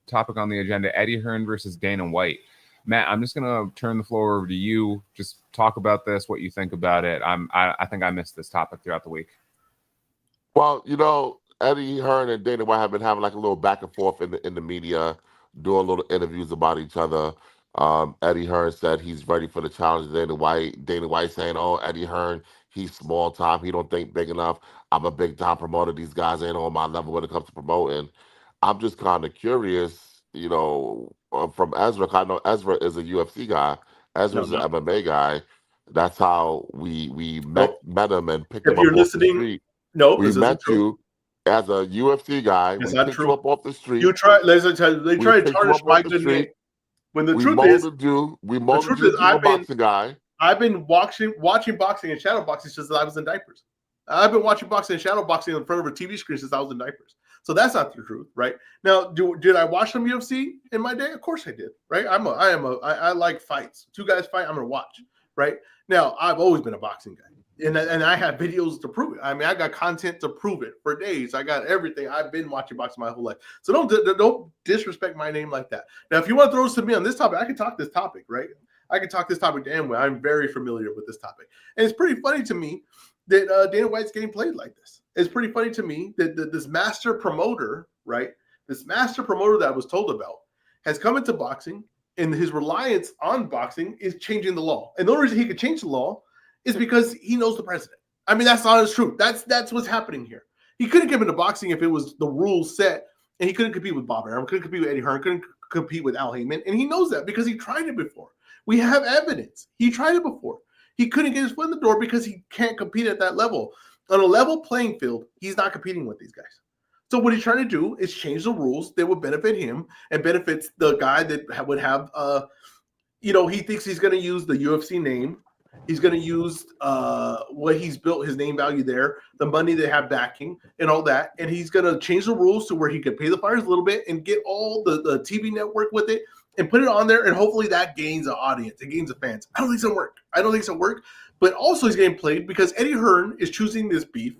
topic on the agenda, Eddie Hearn versus Dana White. Matt, I'm just going to turn the floor over to you. Just talk about this, what you think about it. I think I missed this topic throughout the week. Well, you know, Eddie Hearn and Dana White have been having like a little back and forth in the media, doing little interviews about each other. Eddie Hearn said he's ready for the challenge of Dana White. Dana White saying, oh, Eddie Hearn, he's small time. He don't think big enough. I'm a big time promoter. These guys ain't on my level when it comes to promoting. I'm just kind of curious, you know, from Ezra. I know Ezra is a UFC guy. Ezra's an MMA guy. That's how we met him and picked him up off the street. No, we met you as a UFC guy. It's we not picked true. you up off the street. They try to tarnish my good name. When the truth is, I'm a boxing guy. I've been watching boxing and shadow boxing since I was in diapers. I've been watching boxing and shadow boxing in front of a TV screen since I was in diapers. So that's not the truth, right? Now, did I watch some UFC in my day? Of course I did, right? I like fights. Two guys fight, I'm gonna watch, right? Now, I've always been a boxing guy, and I have videos to prove it. I mean, I got content to prove it for days. I got everything. I've been watching boxing my whole life. So don't disrespect my name like that. Now, if you want to throw this to me on this topic, I can talk this topic, right? I can talk this topic damn well. I'm very familiar with this topic, and it's pretty funny to me that Dana White's getting played like this. It's pretty funny to me that this master promoter, right? This master promoter that I was told about has come into boxing, and his reliance on boxing is changing the law. And the only reason he could change the law is because he knows the president. I mean, that's honest truth. That's what's happening here. He couldn't get into boxing if it was the rules set, and he couldn't compete with Bob Arum, couldn't compete with Eddie Hearn, couldn't compete with Al Heyman, and he knows that because he tried it before. We have evidence. He tried it before. He couldn't get his foot in the door because he can't compete at that level. On a level playing field, he's not competing with these guys. So what he's trying to do is change the rules that would benefit him and benefits the guy that would have, he thinks he's going to use the UFC name. He's going to use what he's built, his name value there, the money they have backing and all that. And he's going to change the rules to where he can pay the fighters a little bit and get all the TV network with it and put it on there. And hopefully that gains an audience. It gains the fans. I don't think it's going to work. But also he's getting played because Eddie Hearn is choosing this beef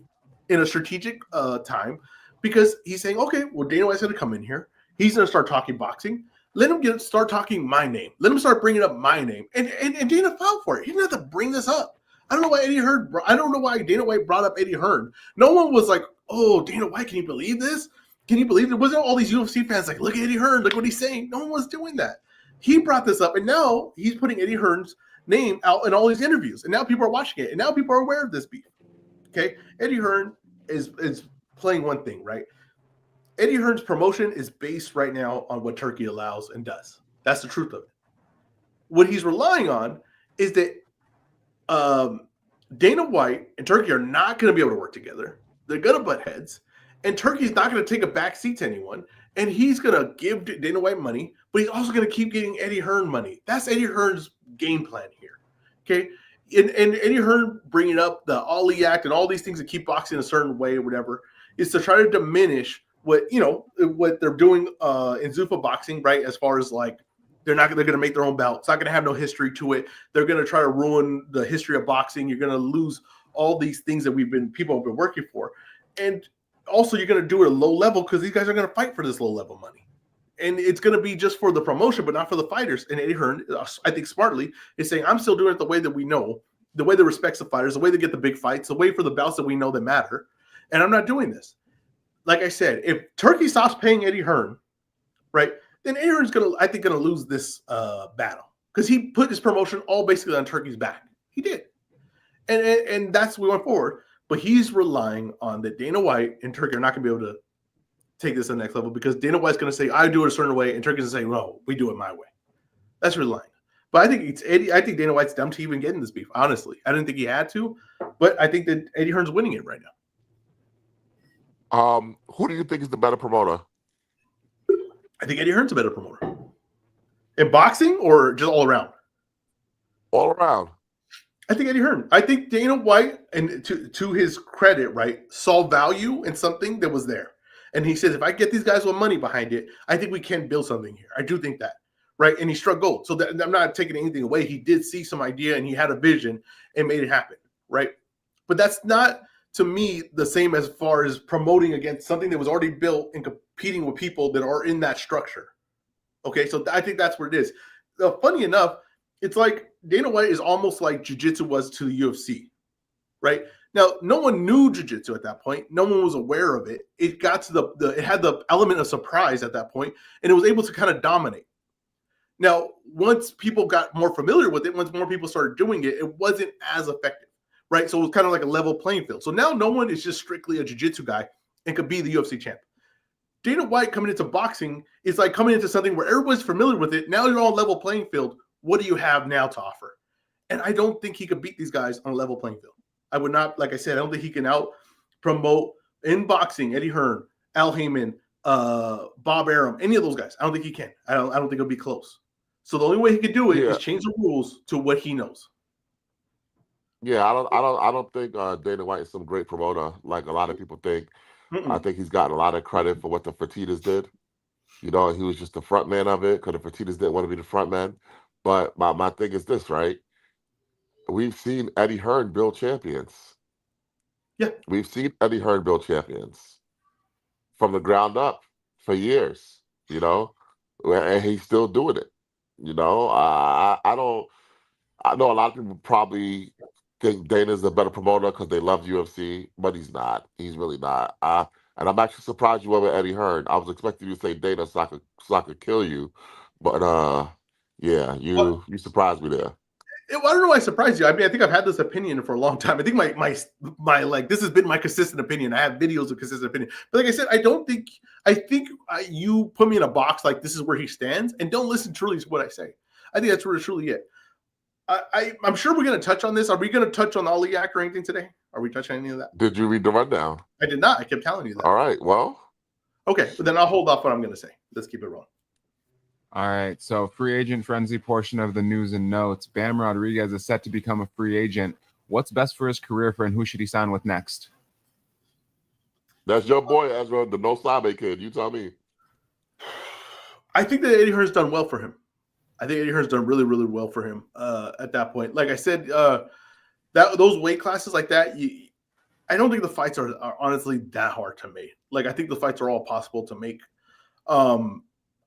in a strategic time because he's saying, okay, well, Dana White's going to come in here. He's going to start talking boxing. Let him start talking my name. Let him start bringing up my name. And Dana fell for it. He didn't have to bring this up. I don't know why Dana White brought up Eddie Hearn. No one was like, oh, Dana White, can you believe this? Can you believe it? Wasn't all these UFC fans like, look at Eddie Hearn, look what he's saying? No one was doing that. He brought this up, and now he's putting Eddie Hearn's name out in all these interviews, and now people are watching it, and now people are aware of this beef. Okay, Eddie Hearn is playing one thing, right? Eddie Hearn's promotion is based right now on what Turkey allows and does. That's the truth of it. What he's relying on is that Dana White and Turkey are not going to be able to work together. They're going to butt heads, and Turkey's not going to take a back seat to anyone. And he's going to give Dana White money, but he's also going to keep getting Eddie Hearn money. That's Eddie Hearn's game plan here. Okay. And Eddie Hearn bringing up the Ali Act and all these things that keep boxing a certain way or whatever is to try to diminish what they're doing in Zuffa boxing, right? As far as like, they're going to make their own belt. It's not going to have no history to it. They're going to try to ruin the history of boxing. You're going to lose all these things that people have been working for. And also, you're going to do it at a low level because these guys are going to fight for this low level money. And it's going to be just for the promotion, but not for the fighters. And Eddie Hearn, I think smartly, is saying, I'm still doing it the way that we know, the way that respects the fighters, the way they get the big fights, the way for the belts that we know that matter. And I'm not doing this. Like I said, if Turkey stops paying Eddie Hearn, right, then Eddie Hearn's going to lose this battle because he put his promotion all basically on Turkey's back. He did. And that's we went forward. But he's relying on that Dana White and Turkey are not going to be able to take this to the next level because Dana White's going to say, I do it a certain way, and Turkey's going to say, no, we do it my way. That's relying. But I think it's Eddie. I think Dana White's dumb to even get in this beef, honestly. I didn't think he had to, but I think that Eddie Hearn's winning it right now. Who do you think is the better promoter? I think Eddie Hearn's a better promoter. In boxing or just all around? All around. I think Eddie Hearn. I think Dana White, and to his credit, right, saw value in something that was there. And he says, if I get these guys with money behind it, I think we can build something here. I do think that, right? And he struck gold. So I'm not taking anything away. He did see some idea and he had a vision and made it happen, right? But that's not, to me, the same as far as promoting against something that was already built and competing with people that are in that structure. Okay, so I think that's what it is. Funny enough, it's like Dana White is almost like jiu-jitsu was to the UFC, right? Now, no one knew jiu-jitsu at that point. No one was aware of it. It got to it had the element of surprise at that point, and it was able to kind of dominate. Now, once people got more familiar with it, once more people started doing it, it wasn't as effective, right? So it was kind of like a level playing field. So now no one is just strictly a jiu-jitsu guy and could be the UFC champ. Dana White coming into boxing is like coming into something where everybody's familiar with it. Now you're on level playing field. What do you have now to offer? And I don't think he could beat these guys on a level playing field. I would not, like I said, I don't think he can out promote in boxing Eddie Hearn, Al Heyman, Bob Arum, any of those guys. I don't think he can. I don't think it'll be close. So the only way he could do it is change the rules to what he knows. Yeah, I don't think Dana White is some great promoter like a lot of people think. I think he's gotten a lot of credit for what the Fertittas did. You know, he was just the front man of it because the Fertittas didn't want to be the front man. But my thing is this, right? We've seen Eddie Hearn build champions. Yeah. We've seen Eddie Hearn build champions from the ground up for years, you know, and he's still doing it. You know, I know a lot of people probably think Dana's a better promoter because they love UFC, but he's not. He's really not. And I'm actually surprised you went with Eddie Hearn. I was expecting you to say Dana so I could kill you, but yeah, you surprised me there. I don't know why I surprised you. I mean, I think I've had this opinion for a long time. I think my like this has been my consistent opinion. I have videos of consistent opinion. But like I said, I think you put me in a box like this is where he stands and don't listen truly to what I say. I think that's where it's truly it. I'm sure we're going to touch on this. Are we going to touch on the Ali Act or anything today? Are we touching any of that? Did you read the rundown? I did not. I kept telling you that. All right. Well. Okay. But then I'll hold off what I'm going to say. Let's keep it rolling. All right, so free agent frenzy portion of the news and notes. Bam Rodriguez is set to become a free agent. What's best for his career and who should he sign with next? That's your boy, Ezra, the no Sabe kid. You tell me. I think that Eddie Hearn's done well for him. I think Eddie Hearn's done really, really well for him at that point. Like I said, those weight classes like that, I don't think the fights are honestly that hard to make. Like I think the fights are all possible to make.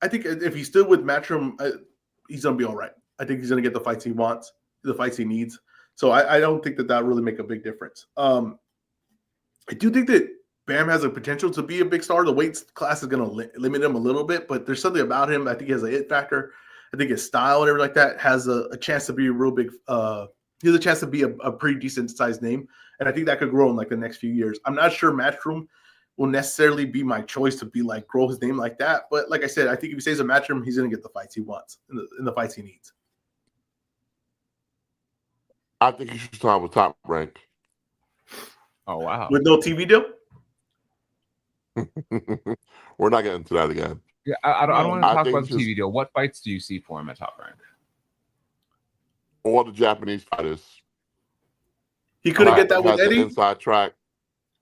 I think if he's still with Matchroom, he's going to be all right. I think he's going to get the fights he wants, the fights he needs. So I don't think that really make a big difference. I do think that Bam has a potential to be a big star. The weight class is going to limit him a little bit, but there's something about him. I think he has a hit factor. I think his style and everything like that has a chance to be a real big. He has a chance to be a pretty decent sized name, and I think that could grow in like the next few years. I'm not sure Matchroom will necessarily be my choice to be like grow his name like that, but like I said, I think if he stays in Matchroom, he's going to get the fights he wants in the fights he needs. I think he should start with Top Rank. Oh wow! With no TV deal. We're not getting to that again. Yeah, I don't want to talk about the just, TV deal. What fights do you see for him at Top Rank? All the Japanese fighters. He couldn't get that with has Eddie. The inside track.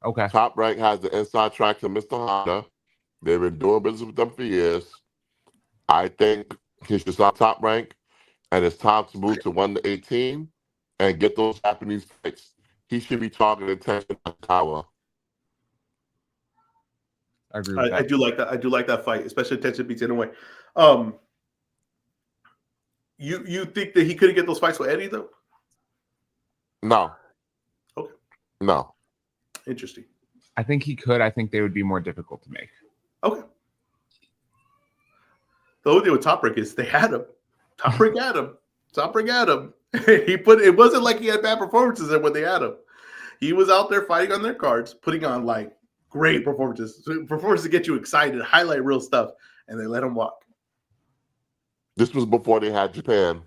Okay. Top Rank has the inside track to Mr. Honda. They've been doing business with them for years. I think he should start Top Rank, and it's time to move to 1-18 and get those Japanese fights. He should be targeting Tenshin Nakawa. I agree with that. I do like that. I do like that fight, especially if Tenshin beats Inoue. You think that he couldn't get those fights with Eddie though? No. Okay. No. Interesting. I think he could. I think they would be more difficult to make. Okay. The only thing with Top Rank is they had him. Top Rank had him. Top Rank had him. It wasn't like he had bad performances when they had him. He was out there fighting on their cards, putting on like great performances to get you excited, highlight real stuff, and they let him walk. This was before they had Japan.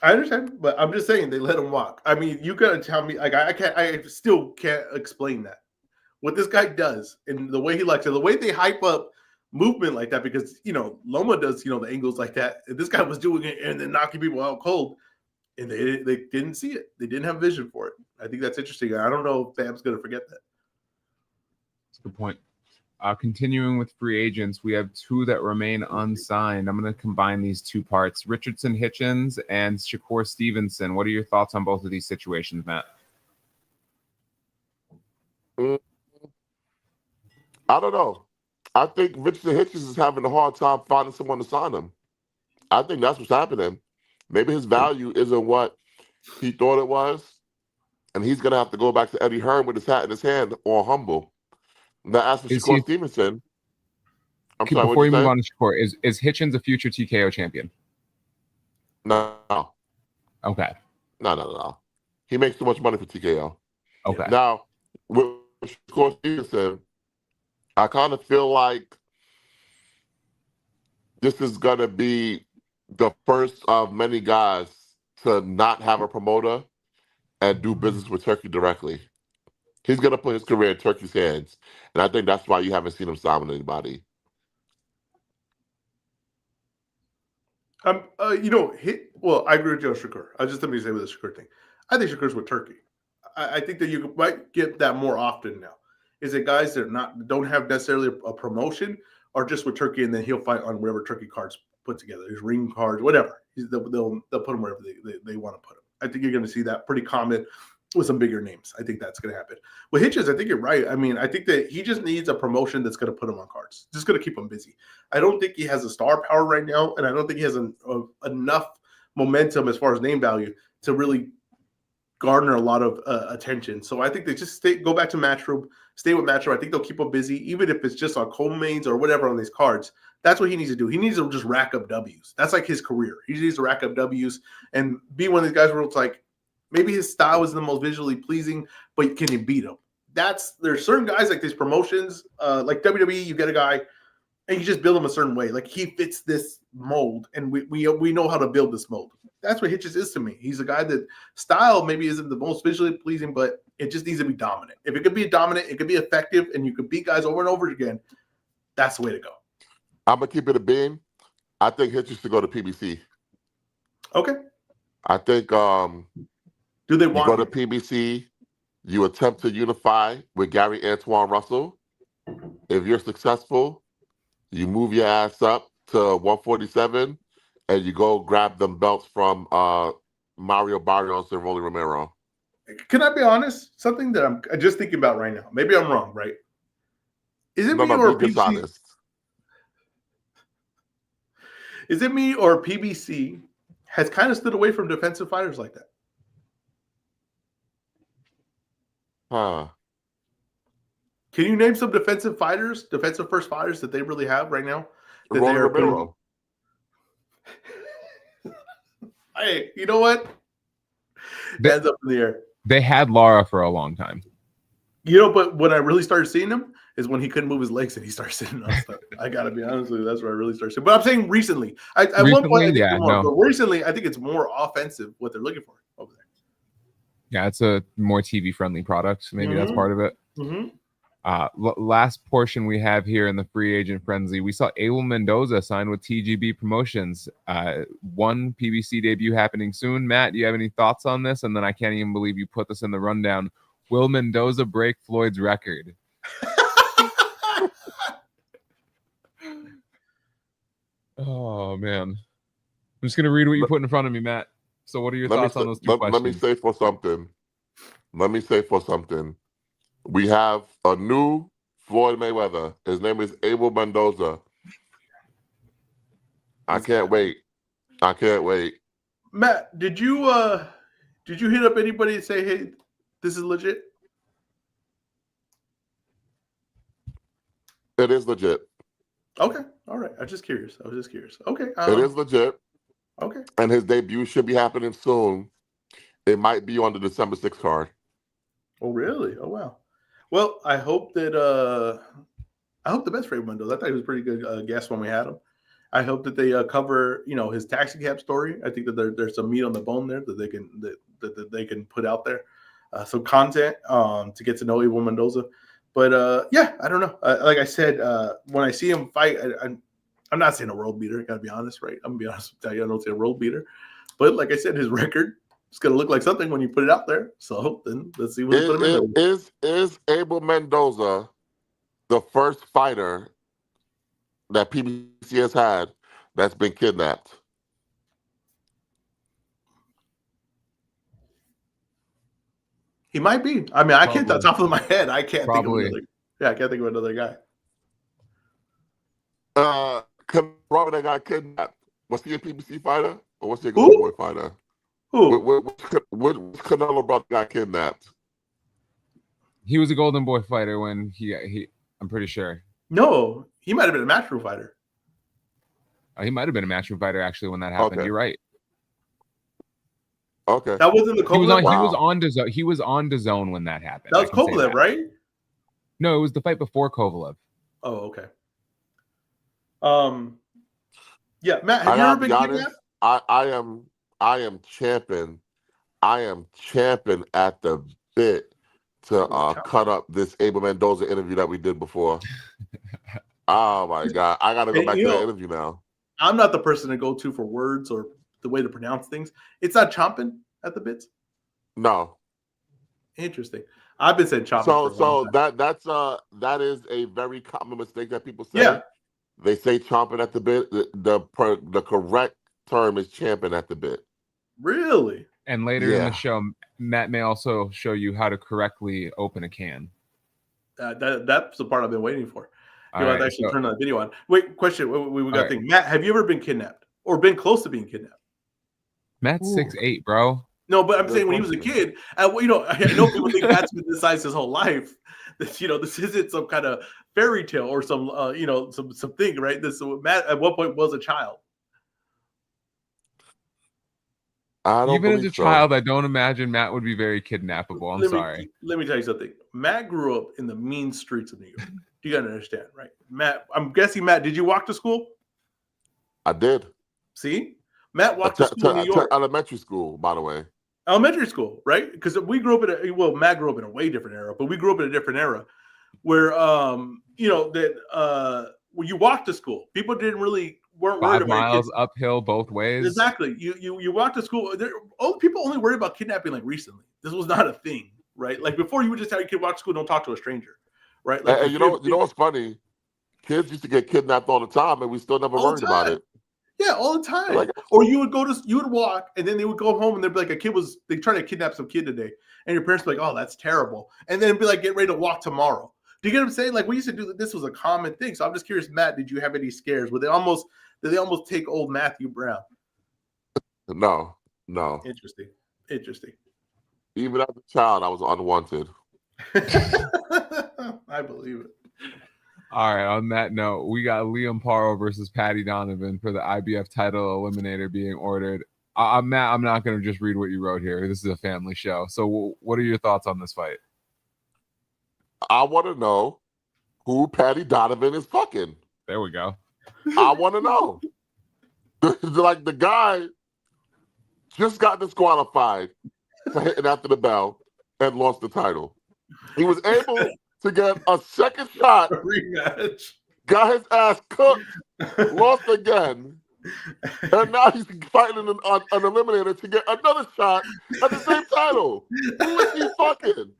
I understand, but I'm just saying they let him walk. I mean, you gotta tell me, like I still can't explain that. What this guy does and the way he likes it, the way they hype up movement like that, because Loma does the angles like that. And this guy was doing it and then knocking people out cold, and they didn't see it. They didn't have vision for it. I think that's interesting. I don't know if Bam's gonna forget that. That's a good point. Continuing with free agents, we have two that remain unsigned. I'm going to combine these two parts: Richardson Hitchens and Shakur Stevenson. What are your thoughts on both of these situations, Matt? I don't know. I think Richardson Hitchens is having a hard time finding someone to sign him. I think that's what's happening. Maybe his value isn't what he thought it was, and he's going to have to go back to Eddie Hearn with his hat in his hand, or humble. Now, as for Shakur Stevenson, before you move on to Shakur, is Hitchens a future TKO champion? No. Okay. No. He makes too much money for TKO. Okay. Now, with Shakur Stevenson, I kind of feel like this is going to be the first of many guys to not have a promoter and do business with Turkey directly. He's going to put his career in Turkey's hands. And I think that's why you haven't seen him sign with anybody. I agree with Joe Shakur. Let me say with the Shakur thing. I think Shakur's with Turkey. I think that you might get that more often now. Is it guys that don't have necessarily a promotion, or just with Turkey, and then he'll fight on whatever Turkey cards put together, his ring cards, whatever. They'll put him wherever they want to put him. I think you're going to see that pretty common with some bigger names. I think that's going to happen. With Hitchens, I think you're right. I mean, I think that he just needs a promotion that's going to put him on cards. Just going to keep him busy. I don't think he has a star power right now, and I don't think he has enough momentum as far as name value to really garner a lot of attention. So I think they just go back to Matchroom, stay with Matchroom. I think they'll keep him busy, even if it's just on co-mains or whatever on these cards. That's what he needs to do. He needs to just rack up W's. That's like his career. He needs to rack up W's and be one of these guys where it's like, maybe his style isn't the most visually pleasing, but can you beat him? There's certain guys like these promotions, like WWE, you get a guy and you just build him a certain way. Like he fits this mold, and we know how to build this mold. That's what Hitchens is to me. He's a guy that style maybe isn't the most visually pleasing, but it just needs to be dominant. If it could be dominant, it could be effective, and you could beat guys over and over again. That's the way to go. I'm going to keep it a bean. I think Hitchens should go to PBC. Okay. I think do they want you go to PBC, you attempt to unify with Gary Antoine Russell. If you're successful, you move your ass up to 147, and you go grab them belts from Mario Barrios and Rolly Romero. Can I be honest? Something that I'm just thinking about right now. Maybe I'm wrong, right? Is it me or PBC? Is it me or PBC has kind of stood away from defensive fighters like that? Huh. Can you name some defensive first fighters that they really have right now? Rolly Romero. Hey, you know what? Hands up in the air. They had Lara for a long time. You know, but when I really started seeing him is when he couldn't move his legs and he started sitting on stuff. I gotta be honest with you, that's where I really started seeing. But I'm saying recently. At one point, I think but recently, I think it's more offensive what they're looking for over there. Yeah, it's a more TV friendly product. Maybe that's part of it. Last portion we have here in the free agent frenzy, we saw Abel Mendoza sign with TGB Promotions. One PBC debut happening soon. Matt, do you have any thoughts on this? And then I can't even believe you put this in the rundown. Will Mendoza break Floyd's record? Oh man, I'm just gonna read what you put in front of me, Matt. So, what are your thoughts on those two questions? Let me say for something. We have a new Floyd Mayweather. His name is Abel Mendoza. I can't wait. Matt, did you hit up anybody and say, hey, this is legit? It is legit. Okay. All right. I was just curious. Okay. It is legit. Okay. And his debut should be happening soon. It might be on the December 6th card. Oh, really? Oh, wow. Well, I hope that I hope the best for Mendoza. I thought he was a pretty good guest when we had him. I hope that they cover, his taxi cab story. I think that there's some meat on the bone there that they can put out there, some content to get to know Abel Mendoza. But yeah, I don't know. Like I said, when I see him fight, I'm not saying a world beater. I gotta be honest, right? I'm gonna be honest with you. I don't say a world beater, but like I said, his record is gonna look like something when you put it out there. So then let's see what they put him in. Is Abel Mendoza the first fighter that PBC has had that's been kidnapped? He might be. I mean, I can't, on top of my head, I can't think of another. Yeah, I can't think of another guy. Robert that got kidnapped. Was he a PBC fighter or was he a Golden Boy fighter? Who? Which Canelo brother got kidnapped? He was a Golden Boy fighter when he I'm pretty sure. No, he might have been a matchroom fighter. He might have been a matchroom fighter actually when that happened. Okay. You're right. Okay. That wasn't the Kovalev. He was on DAZN when that happened. That was Kovalev, right? No, it was the fight before Kovalev. Oh, okay. Yeah, Matt, have you ever been kidnapped? I am champing at the bit to cut up this Abel Mendoza interview that we did before. Oh my God. I gotta go back to that interview now. I'm not the person to go to for words or the way to pronounce things. It's not chomping at the bits. No. Interesting. I've been saying chomping. So that is a very common mistake that people say. Yeah. They say chomping at the bit. The correct term is champing at the bit. Really? And later in the show, Matt may also show you how to correctly open a can. That's the part I've been waiting for. You have to actually turn that video on. Wait, question. We got to think. Matt, have you ever been kidnapped or been close to being kidnapped? Matt's 6'8", bro. No, but I'm saying when he was a kid, I know people think Matt's been this size his whole life. This isn't some kind of fairy tale or some something, right? Matt at one point was a child. Even as a child, I don't imagine Matt would be very kidnappable. I'm sorry. Let me tell you something. Matt grew up in the mean streets of New York. You got to understand, right? Matt, I'm guessing, Matt, did you walk to school? I did. See? Matt walked to school in New York. Elementary school, by the way. Elementary school, right? Because we grew up Matt grew up in a way different era, but we grew up in a different era where, when you walked to school, people weren't worried about 5 miles uphill both ways. Exactly. You walk to school. People only worry about kidnapping like recently. This was not a thing, right? Like before, you would just have your kid walk to school, don't talk to a stranger, right? Like, and you know what's funny? Kids used to get kidnapped all the time, and we still never worried about it. Yeah, all the time. Or you would walk, and then they would go home, and they'd be like, they tried to kidnap some kid today, and your parents would be like, oh, that's terrible, and then it'd be like, get ready to walk tomorrow. Do you get what I'm saying? Like we used to do this was a common thing. So I'm just curious, Matt, did you have any scares? Did they almost take old Matthew Brown? No. Interesting. Even as a child, I was unwanted. I believe it. All right. On that note, we got Liam Paro versus Patty Donovan for the IBF title eliminator being ordered. Matt, I'm not going to just read what you wrote here. This is a family show. So what are your thoughts on this fight? I want to know who Patty Donovan is fucking. There we go. I want to know. Like, the guy just got disqualified for hitting after the bell and lost the title. He was able to get a second shot, rematch, got his ass cooked, lost again, and now he's fighting an eliminator to get another shot at the same title. Who is he fucking?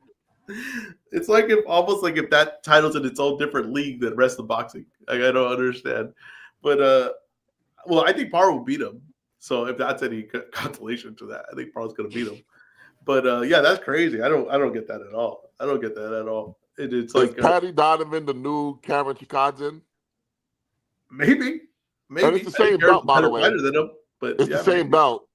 It's like almost like if that title's in its own different league than wrestling boxing. Like, I don't understand. But well, I think Parr will beat him. So if that's any consolation to that, I think Parr's gonna beat him. But yeah, that's crazy. I don't get that at all. I don't get that at all. It's like Patty Donovan, the new Cameron Chikadze. Maybe. And it's the same belt, by the way. Than him, but it's the same belt.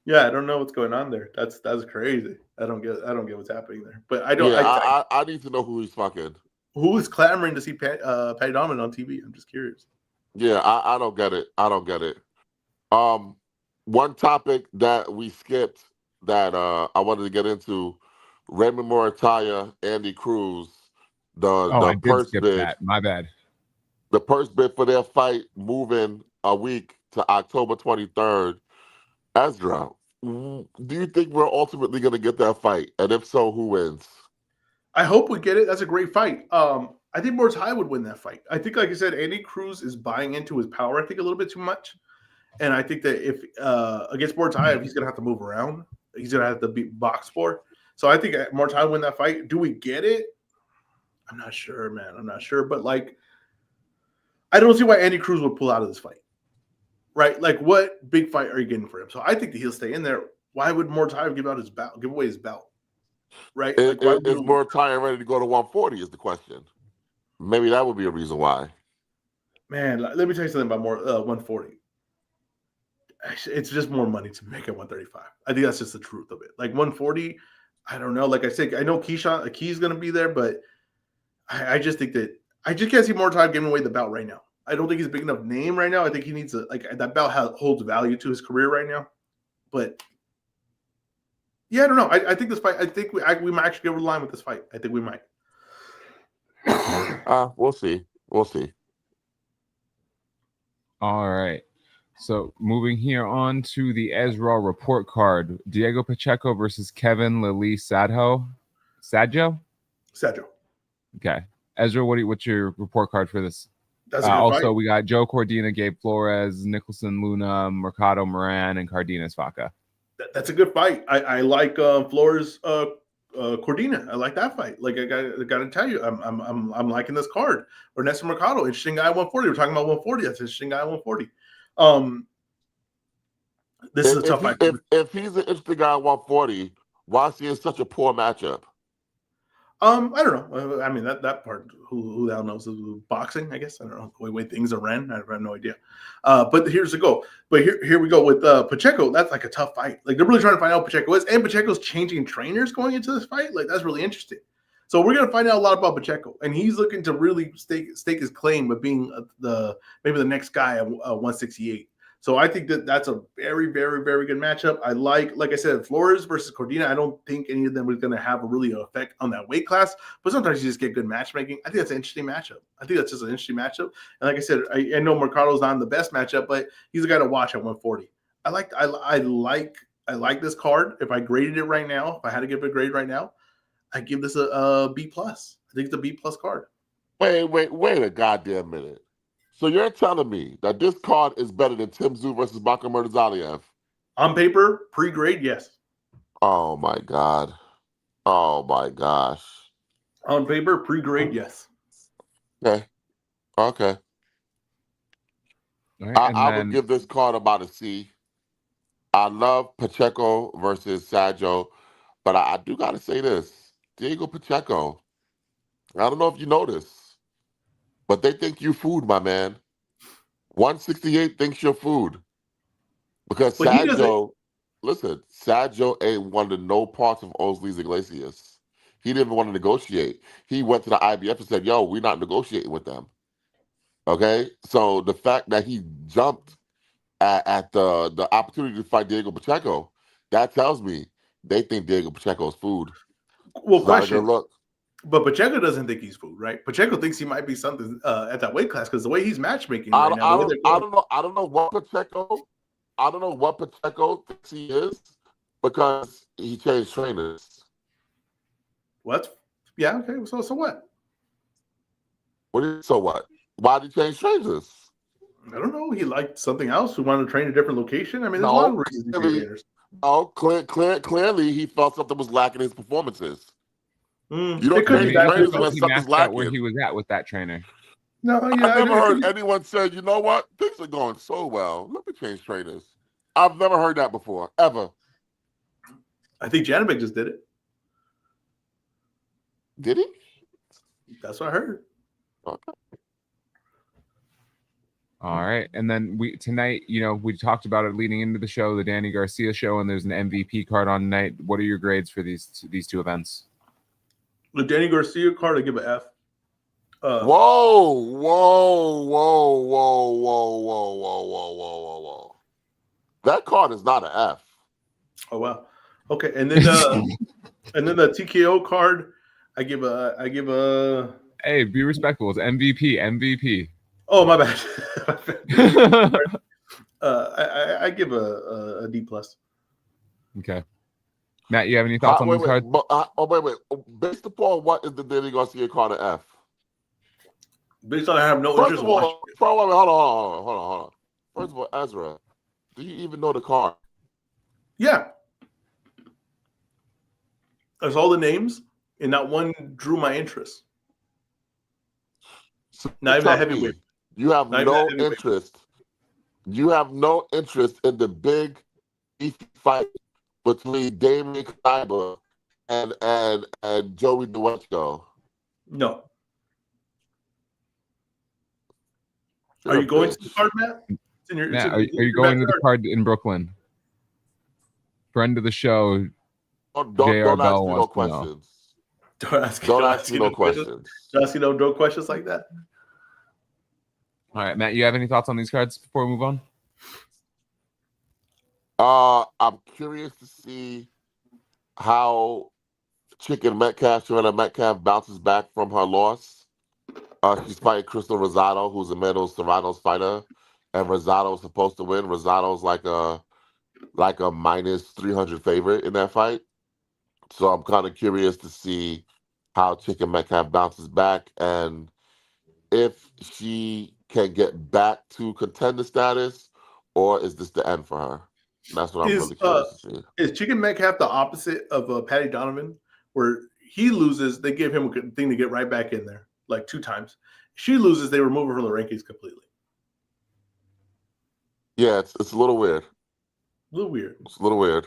Yeah, I don't know what's going on there. That's crazy. I don't get what's happening there. But I don't. Yeah, I need to know who he's fucking. Who is clamoring to see Patty Donovan on TV? I'm just curious. Yeah, I don't get it. I don't get it. One topic that we skipped that I wanted to get into: Raymond Morataya, Andy Cruz, the purse bid. That. My bad. The purse bid for their fight moving a week to October 23rd. Ezra, do you think we're ultimately going to get that fight? And if so, who wins? I hope we get it. That's a great fight. I think Morataya would win that fight. I think, like I said, Andy Cruz is buying into his power, I think, a little bit too much. And I think that if against Morataya, if he's going to have to move around, he's going to have to be boxed for. So I think Morataya will win that fight. Do we get it? I'm not sure, man. I'm not sure. But, like, I don't see why Andy Cruz would pull out of this fight. Right? Like, what big fight are you getting for him? So I think that he'll stay in there. Why would Morataya give away his belt? Right? Is Morataya ready to go to 140 is the question. Maybe that would be a reason why. Man, let me tell you something about 140. It's just more money to make at 135. I think that's just the truth of it. Like 140, I don't know. Like I said, I know Key's going to be there, but I just think that I just can't see Morataya giving away the belt right now. I don't think he's a big enough name right now. I think he needs that belt holds value to his career right now. But yeah, I don't know. I think this fight. I think we might actually get over the line with this fight. I think we might. We'll see. We'll see. All right. So moving here on to the Ezra report card: Diego Pacheco versus Kevin Lili Sadjo. Okay, Ezra, what's your report card for this? Also, we got Joe Cordina, Gabe Flores, Nicholson Luna, Mercado Moran, and Cardenas Vaca. That's a good fight. I like Flores Cordina. I like that fight. Like I got to tell you, I'm liking this card. Ernesto Mercado, interesting guy at 140. We're talking about 140. That's an interesting guy at 140. This is a tough fight. If he's an interesting guy at 140, why is he in such a poor matchup? I don't know. I mean, that part, who the hell knows? Boxing, I guess. I don't know the way things are ran. I have no idea. But here's the goal. But here we go with Pacheco. That's like a tough fight. Like, they're really trying to find out who Pacheco is. And Pacheco's changing trainers going into this fight. Like, that's really interesting. So we're going to find out a lot about Pacheco. And he's looking to really stake his claim of being maybe the next guy at 168. So I think that's a very, very, very good matchup. I like I said, Flores versus Cordina. I don't think any of them is going to have a really effect on that weight class, but sometimes you just get good matchmaking. I think that's an interesting matchup. I think that's just an interesting matchup. And like I said, I know Mercado's not the best matchup, but he's a guy to watch at 140. I like this card. If I graded it right now, if I had to give it a grade right now, I give this a B+. I think it's a B+ card. Wait a goddamn minute. So you're telling me that this card is better than Tim Tszyu versus Bakhmut Murtazaliev? On paper, pre-grade, yes. Oh, my God. Oh, my gosh. On paper, pre-grade, yes. Okay. Right, I would give this card about a C. I love Pacheco versus Sadjo, but I do got to say this. Diego Pacheco, I don't know if you know this, but they think you food, my man. 168 thinks you're food. Because Sadjo ain't wanted no parts of Osley's Iglesias. He didn't even want to negotiate. He went to the IBF and said, yo, we're not negotiating with them. Okay? So the fact that he jumped at the opportunity to fight Diego Pacheco. That tells me they think Diego Pacheco is food. Well, It's not a good question. look. But Pacheco doesn't think he's food, right? Pacheco thinks he might be something at that weight class because the way he's matchmaking right now, the way they're going. I don't know what Pacheco. I don't know what Pacheco thinks he is because he changed trainers. What? Yeah. Okay. So what? So what? Why did he change trainers? I don't know. He liked something else. Who wanted to train a different location. I mean, there's a lot of reasons. Clearly he felt something was lacking in his performances. You don't It could change be that. trainers when He something's matched out where lacking. he was at with that trainer. No, yeah, I've never heard anyone say, you know what, things are going so well. Let me change trainers. I've never heard that before, ever. I think Janovic just did it. Did he? That's what I heard. Okay. All right, and then tonight, we talked about it leading into the show, the Danny Garcia show, and there's an MVP card on tonight. What are your grades for these two events? The Danny Garcia card, I give an F. Whoa. That card is not an F. Oh wow. Okay, and then and then the TKO card, I give a. Hey, be respectful. It's MVP. Oh my bad. I give a D plus. Okay. Matt, you have any thoughts on this card? Wait. Based upon what is the Danny Garcia card an F? Based on I have no interest in watching it. Hold on. First of all, Ezra, do you even know the card? Yeah. There's all the names, and not one drew my interest. So not even a heavyweight. You have no interest. You have no interest in the big beefy fight between Damian Kaiba and Joey DeWetsko. No. Are you going to the card, Matt? Matt, are you going to the card in Brooklyn? Friend of the show, Don't ask me no questions. Don't ask me no questions. Don't ask me no questions like that. All right, Matt, you have any thoughts on these cards before we move on? I'm curious to see how Joanna Metcalf bounces back from her loss. She's fighting Crystal Rosado, who's a Meadows Serrano's fighter, and Rosado's supposed to win. Rosado's like a minus 300 favorite in that fight. So I'm kind of curious to see how Chicken Metcalf bounces back and if she can get back to contender status, or is this the end for her? That's what I'm really curious to see. Is Chicken Metcalf the opposite of Patty Donovan, where he loses, they give him a good thing to get right back in there, like 2 times. She loses, they remove her from the rankings completely. Yeah, it's a little weird. A little weird. It's a little weird.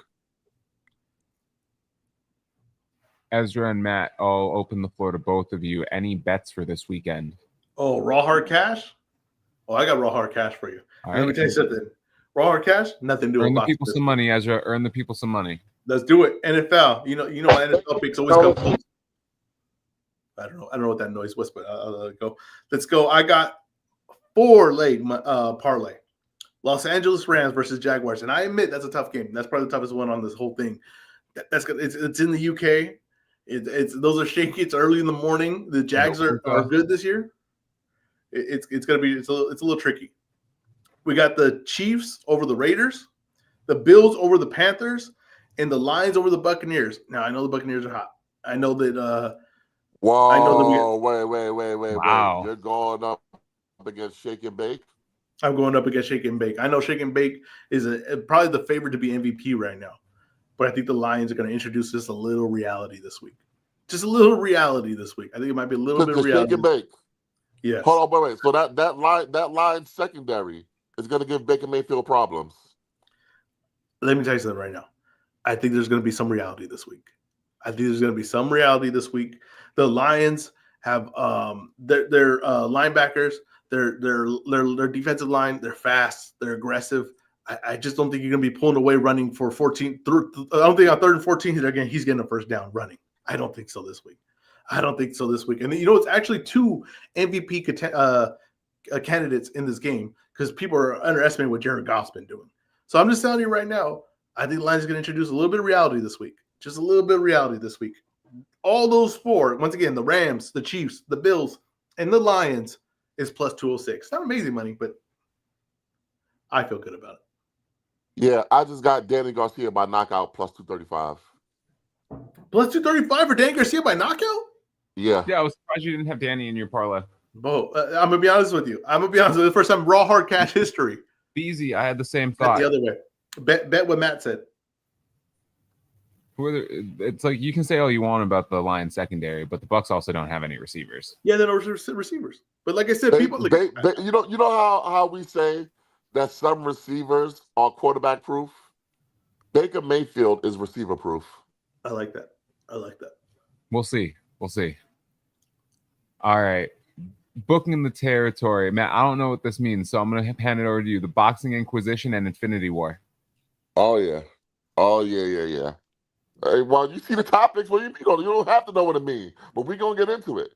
Ezra and Matt, I'll open the floor to both of you. Any bets for this weekend? Oh, raw hard cash? Oh, I got raw hard cash for you. All Let me tell you something. Raw hard cash, nothing to do. Earn the people some money, Ezra. Earn the people some money. Let's do it. NFL. You know, my NFL picks always come close. I don't know what that noise was, but I'll go. Let's go. I got 4 laid parlay. Los Angeles Rams versus Jaguars, and I admit that's a tough game. That's probably the toughest one on this whole thing. It's in the UK. Those are shaky. It's early in the morning. The Jags are good this year. It's gonna be it's a little tricky. We got the Chiefs over the Raiders, the Bills over the Panthers, and the Lions over the Buccaneers. Now I know the Buccaneers are hot. I know that. Whoa! I know that Wait! Wow. You're going up against Shake and Bake. I'm going up against Shake and Bake. I know Shake and Bake is probably the favorite to be MVP right now, but I think the Lions are going to introduce just a little reality this week. Just a little reality this week. I think it might be a little bit of reality. Shake and Bake. Yes. Hold on, wait. So that line secondary is going to give Baker Mayfield problems. Let me tell you something right now. I think there's going to be some reality this week. The Lions have their linebackers, their defensive line. They're fast. They're aggressive. I just don't think you're going to be pulling away running for 14. I don't think on 3rd and 14 he's getting a first down running. I don't think so this week. And you know, it's actually 2 MVP candidates in this game because people are underestimating what Jared Goff's been doing. So I'm just telling you right now, I think the Lions are going to introduce a little bit of reality this week. Just a little bit of reality this week. All those four, once again, the Rams, the Chiefs, the Bills, and the Lions is plus 206. Not amazing money, but I feel good about it. Yeah, I just got Danny Garcia by knockout plus 235. Plus 235 for Danny Garcia by knockout? Yeah. Yeah, I was surprised you didn't have Danny in your parlay. Bo, I'm going to be honest with you. The first time raw hard cash history. Easy. I had the same thought. The other way. Bet what Matt said. It's like you can say all you want about the Lions secondary, but the Bucs also don't have any receivers. Yeah, they're no receivers. But like I said, you know how we say that some receivers are quarterback proof? Baker Mayfield is receiver proof. I like that. We'll see. All right. Booking the territory. Matt, I don't know what this means, so I'm going to hand it over to you. The Boxing Inquisition and Infinity War. Oh, yeah. Hey, well, you see the topics. Well, you don't have to know what it means, but we're going to get into it.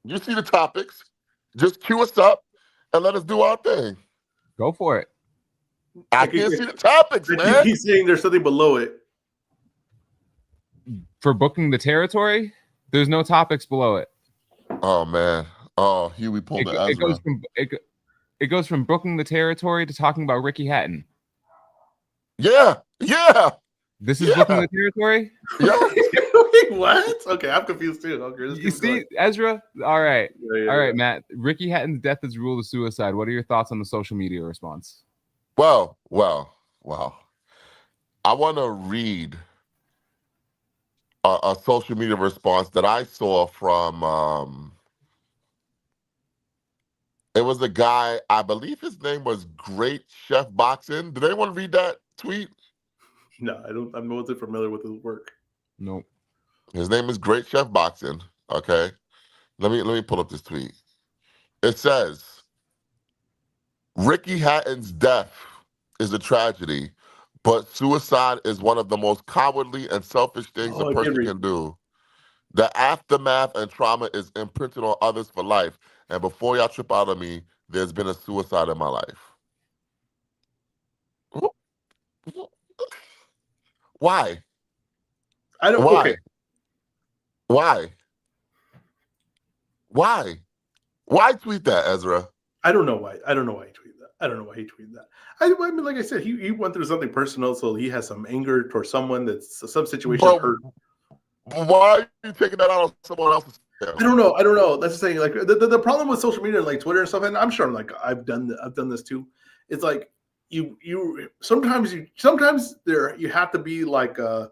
You see the topics. Just cue us up and let us do our thing. Go for it. I can't see the topics, man. He's saying there's something below it. For booking the territory, there's no topics below it. Oh, man. Oh, here we pulled it goes from booking the territory to talking about Ricky Hatton. Yeah. This is booking the territory? Yeah. Wait, what? Okay, I'm confused too. Okay, you see, Ezra? All right. Yeah. All right, Matt. Ricky Hatton's death is ruled a suicide. What are your thoughts on the social media response? Well. I want to read a social media response that I saw from it was a guy, I believe his name was Great Chef Boxing. Did anyone read that tweet? No, I don't. I'm not familiar with his work. Nope. His name is Great Chef Boxing. Okay. Let me pull up this tweet. It says, Ricky Hatton's death is a tragedy, but suicide is one of the most cowardly and selfish things a person can do. The aftermath and trauma is imprinted on others for life. And before y'all trip out on me, there's been a suicide in my life. Why? I don't. Why? Okay. Why tweet that, Ezra? I don't know why. I don't know why he tweeted that. I mean, like I said, he went through something personal, so he has some anger towards someone that's some situation hurt. Why are you taking that out on someone else's? I don't know. That's the thing. Like the problem with social media, like Twitter and stuff, and I'm sure I've done this too. It's like you sometimes you have to be like so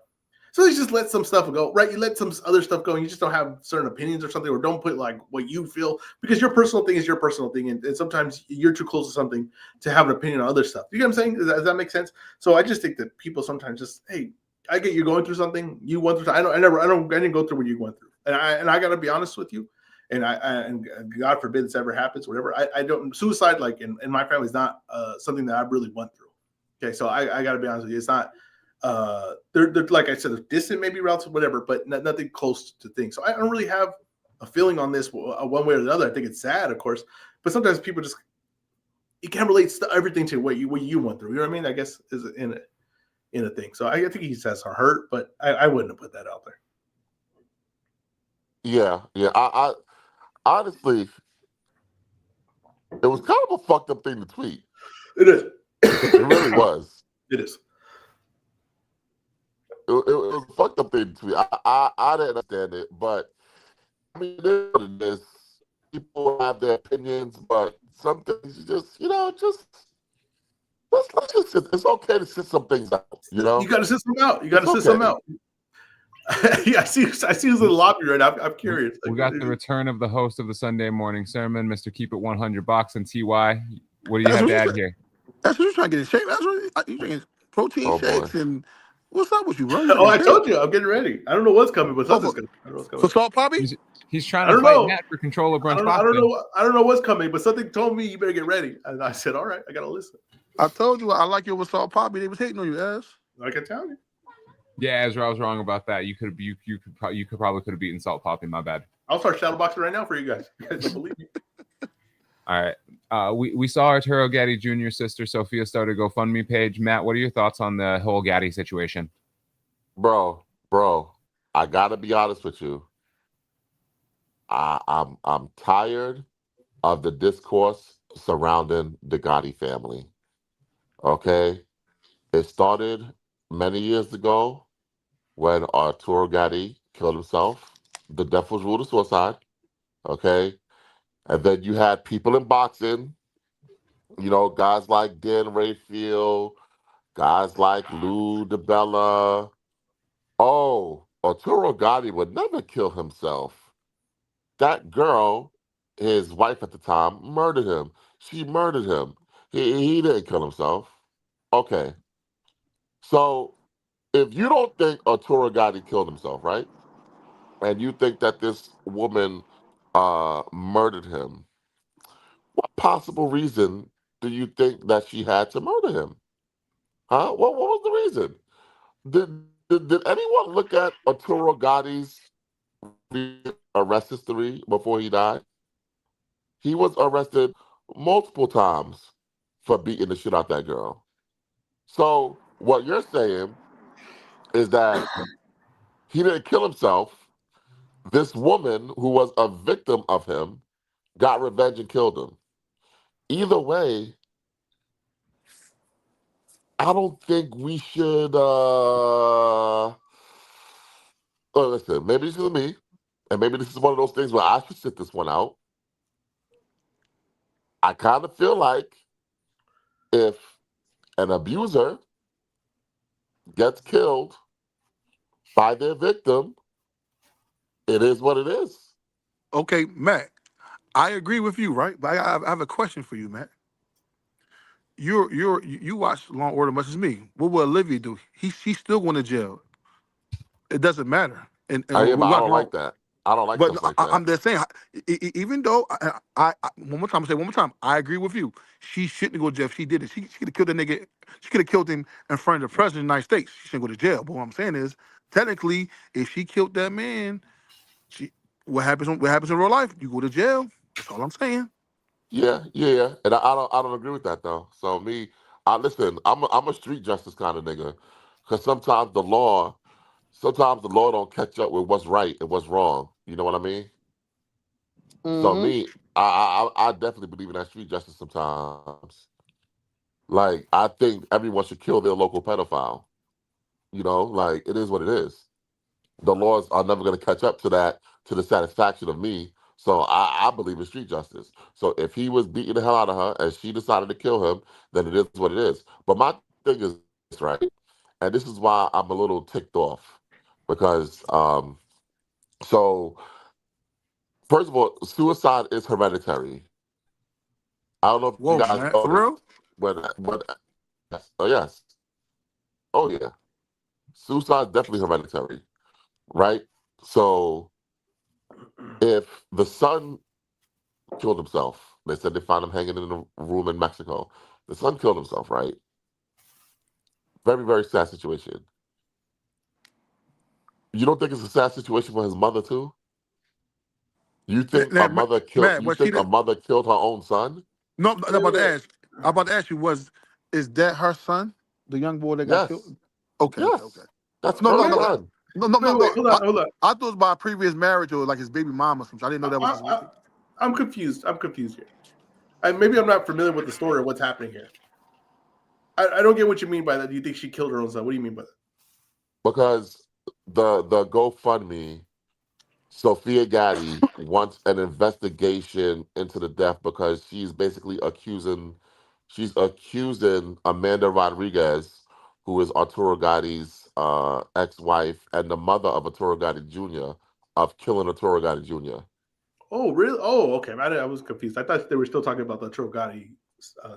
you just let some stuff go, right? You let some other stuff go, and you just don't have certain opinions or something, or don't put like what you feel, because your personal thing is your personal thing, and sometimes you're too close to something to have an opinion on other stuff. You know what I'm saying? Does that make sense? So I just think that people sometimes just, hey, I get you going through something. You went through. I didn't go through what you went through, and I got to be honest with you, and God forbid this ever happens, whatever. I don't suicide like in my family is not something that I really went through. Okay, so I got to be honest with you. It's not. They're like I said, they're distant, maybe relative, whatever, but nothing close to things. So I don't really have a feeling on this one way or the other. I think it's sad, of course, but sometimes people just you can't relate everything to what you went through. You know what I mean? I guess is in a thing. So I think he says are hurt, but I wouldn't have put that out there. Yeah. I honestly, it was kind of a fucked up thing to tweet. It is. It really was. It is. It was a fucked up thing to tweet. I didn't understand it, but I mean, it is. People have their opinions, but some things let's just sit. It's okay to sit some things out. You know, you got to sit some out. Some out. Yeah, I see who's in the lobby right now. I'm curious. We got the return of the host of the Sunday morning sermon, Mr. Keep It 100 Box and TY. What do you have to add here? That's what you're trying to get in shape. That's what you're drinking protein shakes and what's up with you, bro? I told you, I'm getting ready. I don't know what's coming, but something's coming. For Salt Poppy? He's trying to fight Matt for control of brunch. I don't know what's coming, but something told me you better get ready, and I said, all right, I gotta listen. I told you I like you with Salt Poppy. They was hating on you, Ez. I can tell you. Yeah, Ezra, I was wrong about that. You probably could have beaten Salt Poppy. My bad. I'll start shadowboxing right now for you guys. You guys don't believe me. All right. We saw Arturo Gatti Jr.'s sister Sophia start a GoFundMe page. Matt, what are your thoughts on the whole Gatti situation? Bro, I gotta be honest with you. I'm tired of the discourse surrounding the Gotti family. Okay, it started many years ago when Arturo Gatti killed himself. The death was ruled a suicide. Okay, and then you had people in boxing. Guys like Dan Rayfield, guys like Lou DiBella. Oh, Arturo Gotti would never kill himself. That girl, his wife at the time, murdered him. She murdered him. He didn't kill himself. Okay. So if you don't think Arturo Gotti killed himself, right? And you think that this woman murdered him, what possible reason do you think that she had to murder him? Huh? What was the reason? Did anyone look at Arturo Gotti's arrest history before he died? He was arrested multiple times for beating the shit out that girl. So what you're saying is that he didn't kill himself. This woman who was a victim of him got revenge and killed him. Either way, I don't think we should listen, maybe this is me, and maybe this is one of those things where I should sit this one out. I kind of feel like if an abuser gets killed by their victim, it is what it is. Okay, Matt, I agree with you, right? But I have a question for you, Matt. You watch Law and Order much as me. What will Olivia do? She's still going to jail. It doesn't matter. And Yeah, we but I watch don't like that. I don't like But stuff like that. I'm just saying, even though one more time, I say one more time, I agree with you. She shouldn't go to jail if she did it. She could have killed that nigga. She could have killed him in front of the president of the United States. She shouldn't go to jail. But what I'm saying is, technically, if she killed that man, she what happens in real life? You go to jail. That's all I'm saying. Yeah. And I don't agree with that though. So me, I listen, I'm a street justice kind of nigga. Cause sometimes the law don't catch up with what's right and what's wrong. You know what I mean? So Mm-hmm. me, I definitely believe in that street justice sometimes. Like I think everyone should kill their local pedophile. Like it is what it is. The laws are never going to catch up to that to the satisfaction of me. So I believe in street justice. So if he was beating the hell out of her and she decided to kill him, then it is what it is. But my thing is this, right? And this is why I'm a little ticked off because so first of all, suicide is hereditary. I don't know if you Whoa, guys Matt, know for this, real? but yes, oh yeah, suicide is definitely hereditary, right? So if the son killed himself. They said they found him hanging in a room in Mexico. The son killed himself, right? Very, very sad situation. You don't think it's a sad situation for his mother too? You think a mother killed? Matt, You was she think a the? mother killed her own son? No, I'm Wait, about to wait. ask. I'm about to ask you. Is that her son, the young boy that got Yes, killed? Okay. yes. That's No, her no, no, Wait, son. wait. Hold on, hold on. I thought it was by a previous marriage or like his baby mom or something. I didn't know that was his. I'm confused. I'm confused here. Maybe I'm not familiar with the story or what's happening here. I don't get what you mean by that. Do you think she killed her own son? What do you mean by that? Because the GoFundMe, Sophia Gatti wants an investigation into the death because she's accusing Amanda Rodriguez, who is Arturo Gatti's ex-wife and the mother of Arturo Gatti Jr., of killing Arturo Gatti Jr. Oh, really? Oh, okay. I was confused. I thought they were still talking about the Trogati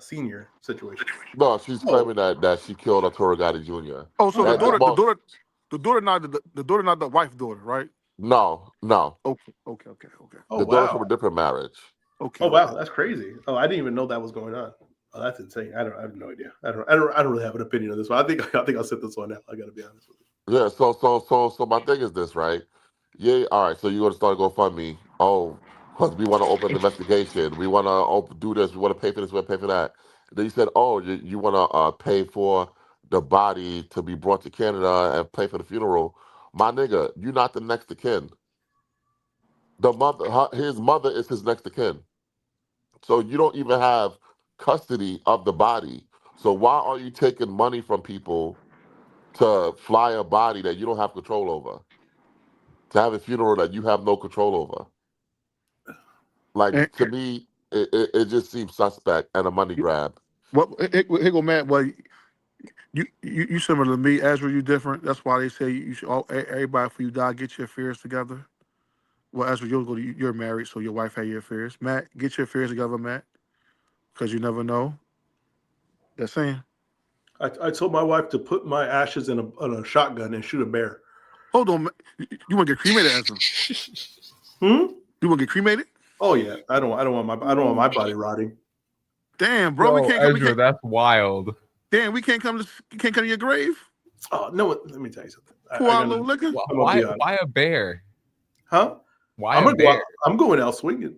senior situation. No, she's Oh, claiming that she killed Arturo Gatti Jr. Oh, so oh, And the daughter not the daughter not the wife daughter, right? no, Okay. oh, the daughter's from a wow. different marriage. Oh, Okay. wow. That's crazy. Oh, I didn't even know that was going on. Oh, that's insane. I have no idea. I don't really have an opinion on this one. I think I'll sit this one out. I got to be honest with you. Yeah, so my thing is this, right? Yeah, all right. So you're gonna start a GoFundMe. Oh, because we want to open an investigation. We want to do this. We want to pay for this. We want to pay for that. Then you said, oh, you want to pay for the body to be brought to Canada and pay for the funeral. My nigga, you're not the next of kin. His mother is his next of kin. So you don't even have custody of the body. So why are you taking money from people to fly a body that you don't have control over? To have a funeral that you have no control over? Like, to me, it just seems suspect and a money grab. Here go Matt. Well, you similar to me, Ezra. You different. That's why they say you should. Everybody, before you die, get your affairs together. Well, Ezra, you're married, so your wife had your affairs. Matt, get your affairs together, Matt, because you never know. That's saying. I told my wife to put my ashes in a shotgun and shoot a bear. Hold on, you want to get cremated, Ezra? You want to get cremated? Oh yeah, I don't want my body rotting. Damn, bro, we can't. Ezra, that's wild. Damn, we can't come to your grave. Oh no, let me tell you something. Pour out a little liquor. Why a bear? Huh? Why a bear? I'm going out swinging.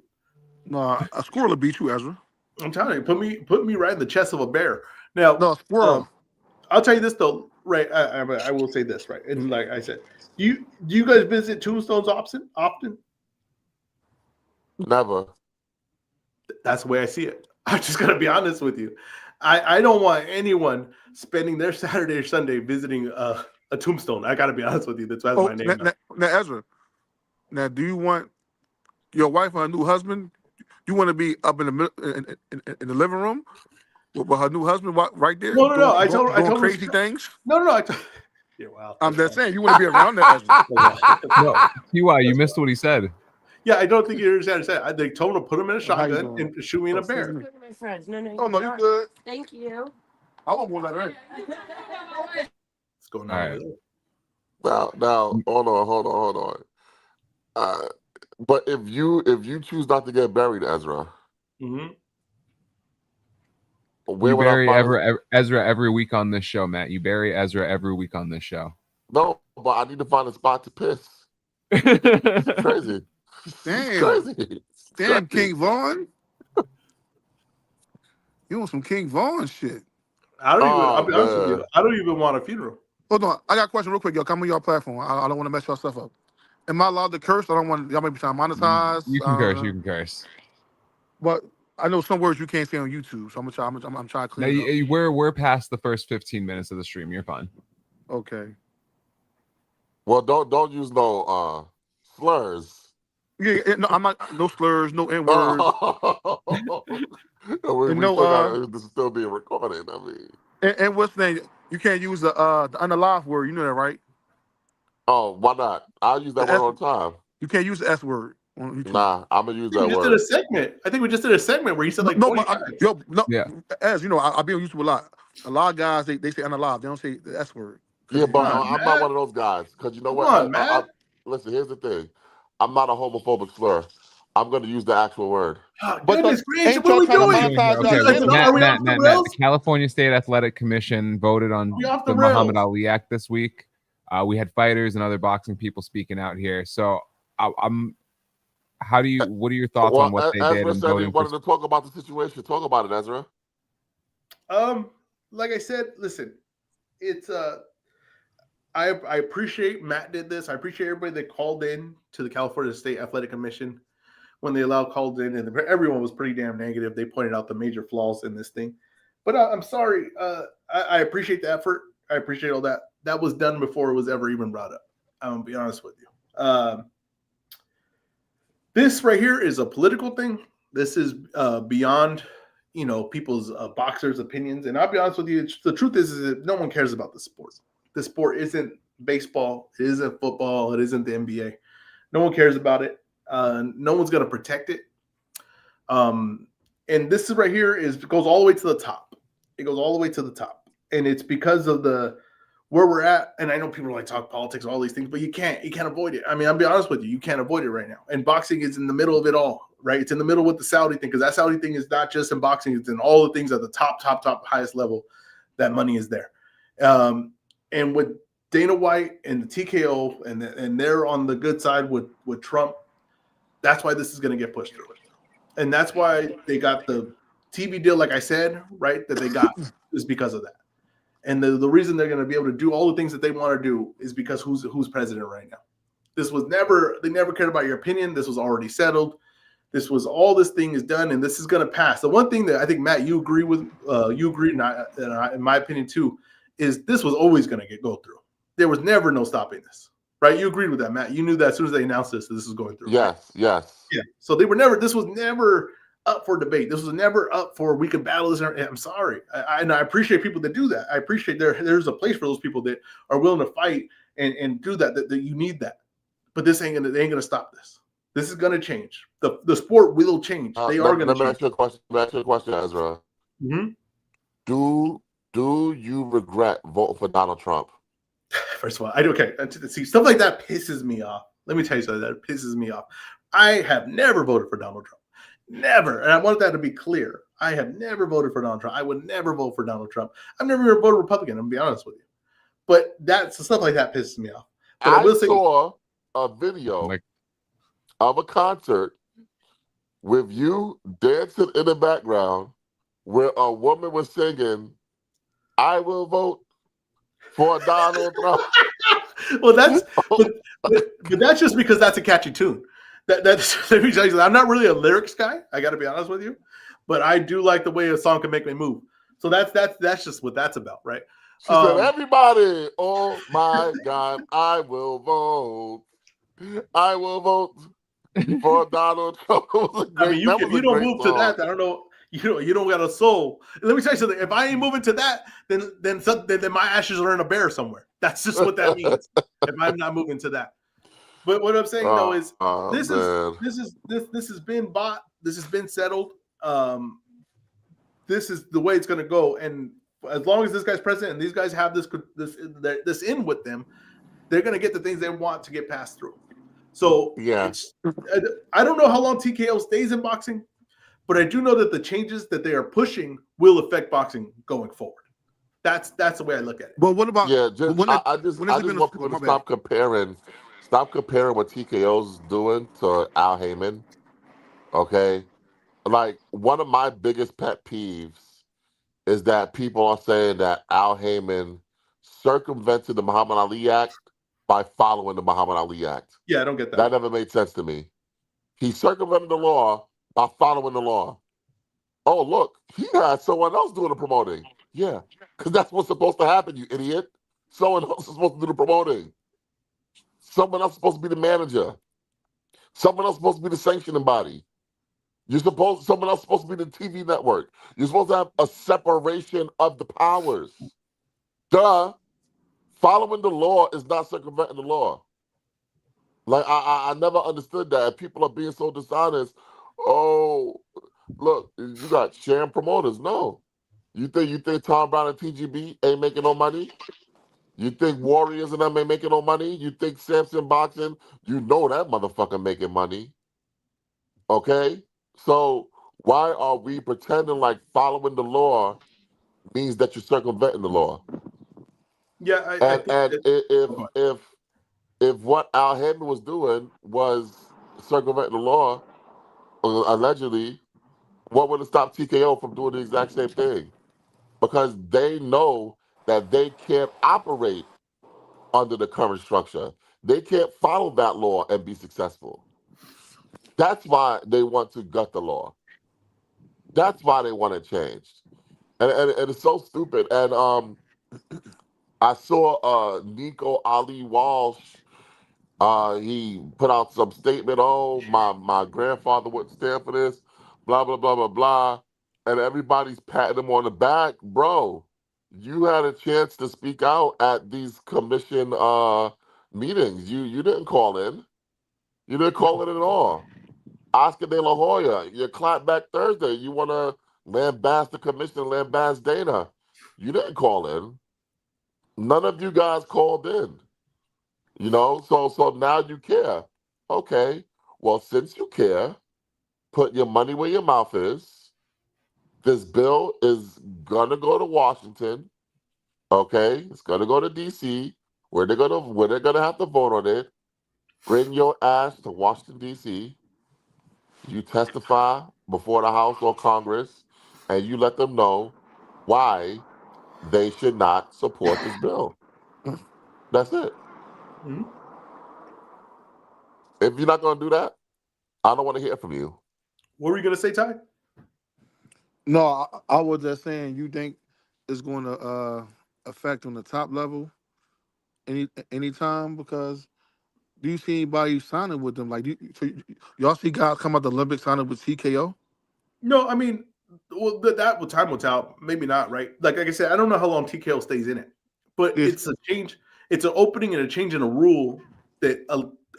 No, a squirrel will beat you, Ezra. I'm telling you, put me right in the chest of a bear. Now, no, squirrel. I'll tell you this though, right? I will say this, right? And like I said, do you guys visit tombstones often? Never. That's the way I see it. I'm just gonna be honest with you. I don't want anyone spending their Saturday or Sunday visiting a tombstone. I gotta be honest with you. That's why my name. Now, Ezra. Now, do you want your wife or a new husband? You want to be up in the living room with her new husband right there? No. I told crazy things. No. Yeah, wow. I'm just saying you want to be around that. No, T.Y., you missed what he said. Yeah, I don't think you understand. They told him to put him in a shotgun and shoot me in a bear. My friends. No, oh no, you good? Thank you. I won't let her in. What's going on? Right. Now, hold on. But if you choose not to get buried, Ezra, you bury Ezra every week on this show, Matt. You bury Ezra every week on this show. No, but I need to find a spot to piss. It's crazy. Damn. Crazy. Damn, King Vaughn. You want some King Vaughn shit? I'll be honest with you. I don't even want a funeral. Hold on, I got a question real quick, yo. Come on your platform. I don't want to mess your stuff up. Am I allowed to curse? I don't want y'all may be trying to monetize. You can curse. You can curse. But I know some words you can't say on YouTube, so I'm trying to clear. We're past the first 15 minutes of the stream. You're fine. Okay. Well, don't use no slurs. Yeah, no, I'm not. No slurs, no N words. This is still being recorded. I mean, and what's the name? You can't use the unalive word. You know that, right? Oh, why not? I'll use that word all the time. You can't use the S word. Nah, I'm gonna use that word. We just did a segment. I think we just did a segment where you said like as you know, I be on YouTube a lot. A lot of guys they say unalive. They don't say the S word. Yeah, but I'm not one of those guys because you know what? Listen, here's the thing. I'm not a homophobic slur. I'm going to use the actual word. But goodness gracious, what are we doing? Matt, the California State Athletic Commission voted on the Muhammad Ali Act this week. We had fighters and other boxing people speaking out here. So what are your thoughts on what they did? Ezra said he wanted to talk about the situation. Talk about it, Ezra. Like I said, listen, it's I appreciate Matt did this. I appreciate everybody that called in to the California State Athletic Commission when they allowed calls in, and everyone was pretty damn negative. They pointed out the major flaws in this thing. But I'm sorry. I appreciate the effort. I appreciate all that. That was done before it was ever even brought up. I'm going to be honest with you. This right here is a political thing. This is beyond, people's boxers' opinions. And I'll be honest with you. The truth is that no one cares about the sport. The sport isn't baseball. It isn't football. It isn't the NBA. No one cares about it. No one's going to protect it. And this is right here goes all the way to the top. It goes all the way to the top. And it's because of where we're at. And I know people like talk politics, all these things, but you can't avoid it. I mean, I'll be honest with you. You can't avoid it right now. And boxing is in the middle of it all, right? It's in the middle with the Saudi thing, because that Saudi thing is not just in boxing. It's in all the things at the top, highest level. That money is there. And with Dana White and the TKO, and they're on the good side with Trump, That's why this is going to get pushed through. And that's why they got the TV deal, like I said, right, that they got is because of that. And the reason they're going to be able to do all the things that they want to do is because who's president right now. They never cared about your opinion. This was already settled. This thing is done, and this is going to pass. The one thing that I think, Matt, you agree with, and I, in my opinion too, is this was always going to go through. There was never no stopping this, right? You agreed with that, Matt. You knew that as soon as they announced this was going through. Yes, right? yes. Yeah. So this was never up for debate. This was never up for we can battle this. I'm sorry. And I appreciate people that do that. I appreciate there's a place for those people that are willing to fight and do that you need that. But they ain't gonna stop this. This is gonna change. The sport will change. They are gonna change. Let me ask you a question, Ezra. Mm-hmm. Do you regret voting for Donald Trump? First of all, okay. See, stuff like that pisses me off. Let me tell you something that pisses me off. I have never voted for Donald Trump. Never. And I want that to be clear. I have never voted for Donald Trump. I would never vote for Donald Trump. I've never even voted Republican, I'm going to be honest with you. But stuff like that pisses me off. But I saw a video of a concert with you dancing in the background where a woman was singing, "I will vote for Donald Trump." Well, but that's just because that's a catchy tune. That's let me tell you, I'm not really a lyrics guy. I got to be honest with you, but I do like the way a song can make me move. So that's just what that's about, right? She said, "Everybody, oh my God, I will vote. I will vote for Donald Trump." I mean, if you don't move to that, I don't know. You don't got a soul. Let me tell you something. If I ain't moving to that, then my ashes are in a bear somewhere. That's just what that means. If I'm not moving to that. But what I'm saying though is this has been bought. This has been settled. This is the way it's going to go. And as long as this guy's president and these guys have this in with them, they're going to get the things they want to get passed through. So yeah, I don't know how long TKO stays in boxing, but I do know that the changes that they are pushing will affect boxing going forward. That's the way I look at it. Well, what about I just want people to stop comparing what TKO's doing to Al Heyman. Okay, like one of my biggest pet peeves is that people are saying that Al Heyman circumvented the Muhammad Ali Act by following the Muhammad Ali Act. Yeah, I don't get that. That never made sense to me. He circumvented the law by following the law. Oh, look, he had someone else doing the promoting. Yeah, because that's what's supposed to happen, you idiot. Someone else is supposed to do the promoting. Someone else is supposed to be the manager. Someone else is supposed to be the sanctioning body. Someone else is supposed to be the TV network. You're supposed to have a separation of the powers. Duh. Following the law is not circumventing the law. Like, I never understood that. If people are being so dishonest, oh, look, you got sham promoters. No. You think Tom Brown and TGB ain't making no money? You think Warriors and them ain't making no money? You think Samson Boxing, you know that motherfucker making money. Okay? So why are we pretending like following the law means that you're circumventing the law? Yeah, if what Al Heyman was doing was circumventing the law, allegedly, what would have stopped TKO from doing the exact same thing? Because they know that they can't operate under the current structure. They can't follow that law and be successful. That's why they want to gut the law. That's why they want it changed. And it's so stupid. And I saw Nico Ali Walsh. He put out some statement. Oh, my grandfather wouldn't stand for this. Blah blah blah blah blah. And everybody's patting him on the back, bro. You had a chance to speak out at these commission meetings. You didn't call in. You didn't call in at all. Oscar De La Hoya, you clapped back Thursday. You want to lambast the commission, lambast Dana. You didn't call in. None of you guys called in. You know, so now you care. Okay, well, since you care, put your money where your mouth is. This bill is gonna go to Washington. Okay, it's gonna go to DC, where they're gonna have to vote on it. Bring your ass to Washington, DC. You testify before the House or Congress, and you let them know why they should not support this bill. That's it. Mhm. If you're not going to do that, I don't want to hear from you. What were you gonna say, Ty? No, I was just saying. You think it's going to affect on the top level anytime? Because do you see anybody signing with them? Like, y'all see guys come out the Olympics signing with TKO? No, I mean, well, that will time will tell. Maybe not, right? Like I said, I don't know how long TKO stays in it, but Yes. it's a change. It's an opening and a change in a rule that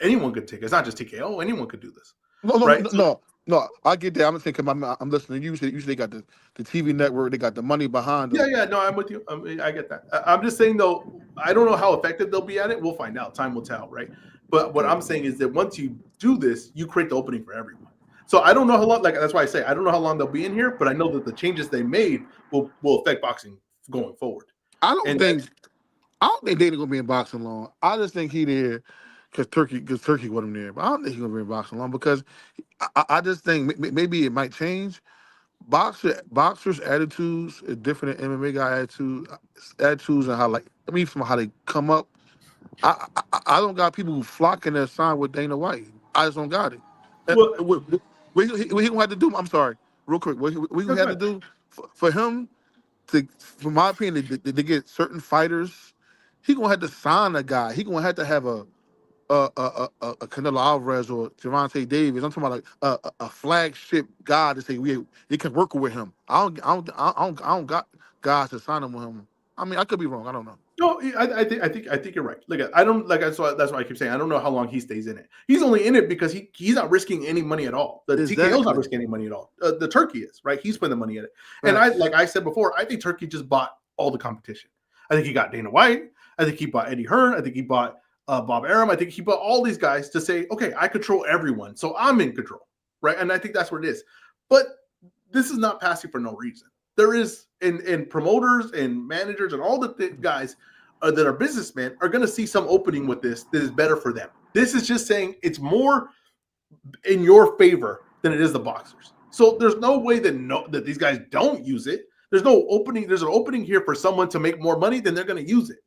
anyone could take. It's not just TKO. Anyone could do this, No, no, right? no, So, no, no. I get that. I'm thinking. I'm listening. Usually they got the TV network. They got the money behind them. yeah. No, I'm with you. I get that. I'm just saying though. I don't know how effective they'll be at it. We'll find out. Time will tell, right? But what I'm saying is that once you do this, you create the opening for everyone. So I don't know how long. Like that's why I say I don't know how long they'll be in here, but I know that the changes they made will affect boxing going forward. I don't And think. I don't think Dana gonna be in boxing long. I just think he there because Turkey want him there. But I don't think he's gonna be in boxing long because I just think maybe it might change. Boxers' attitudes are different than MMA guy attitudes and how from how they come up. I don't got people who flocking their sign with Dana White. I just don't got it. well, What he gonna have to do? I'm sorry, real quick. What he no, gonna go have to ahead. do for him from my opinion, to get certain fighters, he gonna have to sign a guy. He gonna have to have a Canelo Alvarez or Javante Davis. I'm talking about like a flagship guy to say we can work with him. I don't got guys to sign him with him. I mean, I could be wrong. I don't know. No, I think you're right. Like I don't like that's why I keep saying I don't know how long he stays in it. He's only in it because he's not risking any money at all. The TKO's not Exactly. risking any money at all. The Turkey is right. He's putting the money in it. And Facts. like I said before, I think Turkey just bought all the competition. I think he got Dana White. I think he bought Eddie Hearn. I think he bought Bob Arum. I think he bought all these guys to say, okay, I control everyone, so I'm in control, right? And I think that's what it is. But this is not passing for no reason. There is and promoters and managers and all the guys that are businessmen are going to see some opening with this that is better for them. This is just saying it's more in your favor than it is the boxers. So there's no way that these guys don't use it. There's no opening. There's an opening here for someone to make more money, then they're going to use it,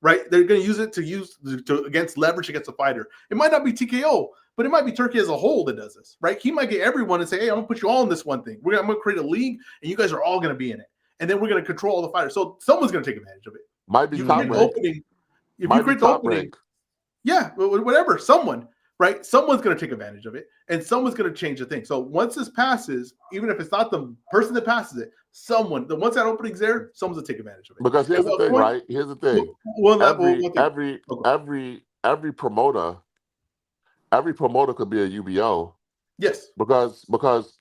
right? They're going to use it to against leverage against a fighter. It might not be TKO, but it might be Turkey as a whole that does this, right? He might get everyone and say, hey, I'm going to put you all in this one thing. I'm going to create a league, and you guys are all going to be in it. And then we're going to control all the fighters. So someone's going to take advantage of it. Might be You top create the rank. opening. If Might you be create the top opening, rank. yeah, whatever, someone, right? Someone's going to take advantage of it, and someone's going to change the thing. So once this passes, even if it's not the person that passes it, once that opening's there, someone's going to take advantage of it. Because here's the thing, right? Here's the thing. Every promoter could be a UBO. Yes. Because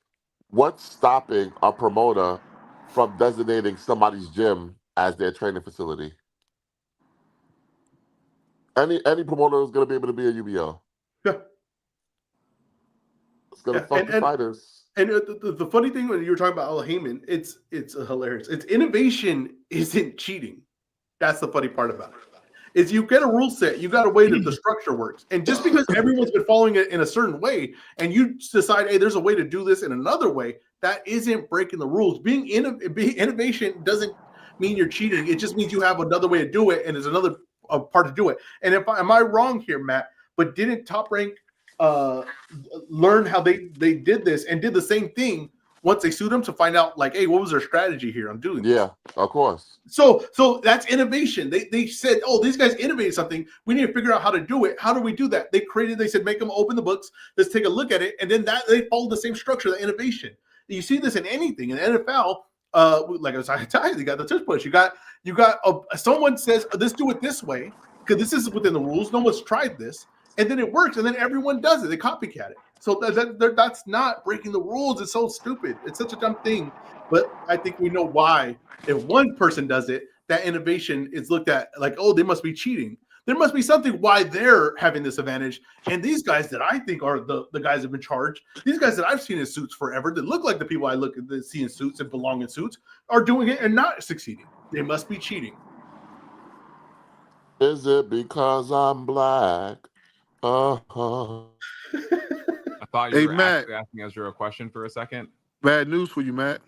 what's stopping a promoter from designating somebody's gym as their training facility? Any promoter is going to be able to be a UBO. Yeah. It's going to fuck the fighters. And the funny thing when you were talking about Al Heyman, it's hilarious. It's innovation isn't cheating. That's the funny part about it. Is you get a rule set, you got a way that the structure works. And just because everyone's been following it in a certain way, and you decide, hey, there's a way to do this in another way, that isn't breaking the rules. Being innovation doesn't mean you're cheating. It just means you have another way to do it, and there's another part to do it. And am I wrong here, Matt? But didn't Top Rank learn how they did this and did the same thing once they sued them to find out, like, hey, what was their strategy here on doing this? Yeah, of course. So that's innovation. They said, oh, these guys innovated something. We need to figure out how to do it. How do we do that? They said, make them open the books. Let's take a look at it. And then they followed the same structure, the innovation. You see this in anything. In the NFL, like I was saying, you got the tush push. You got someone says, let's do it this way because this is within the rules. No one's tried this. And then it works, and then everyone does it. They copycat it. So that's not breaking the rules. It's so stupid. It's such a dumb thing. But I think we know why. If one person does it, that innovation is looked at like, oh, they must be cheating. There must be something why they're having this advantage. And these guys that I think are the guys that have been charged, these guys that I've seen in suits forever, that look like the people I see in suits and belong in suits, are doing it and not succeeding. They must be cheating. Is it because I'm black? Uh-huh. thought Hey, you were Matt. actually asking Ezra a question for a second. Bad news for you, Matt.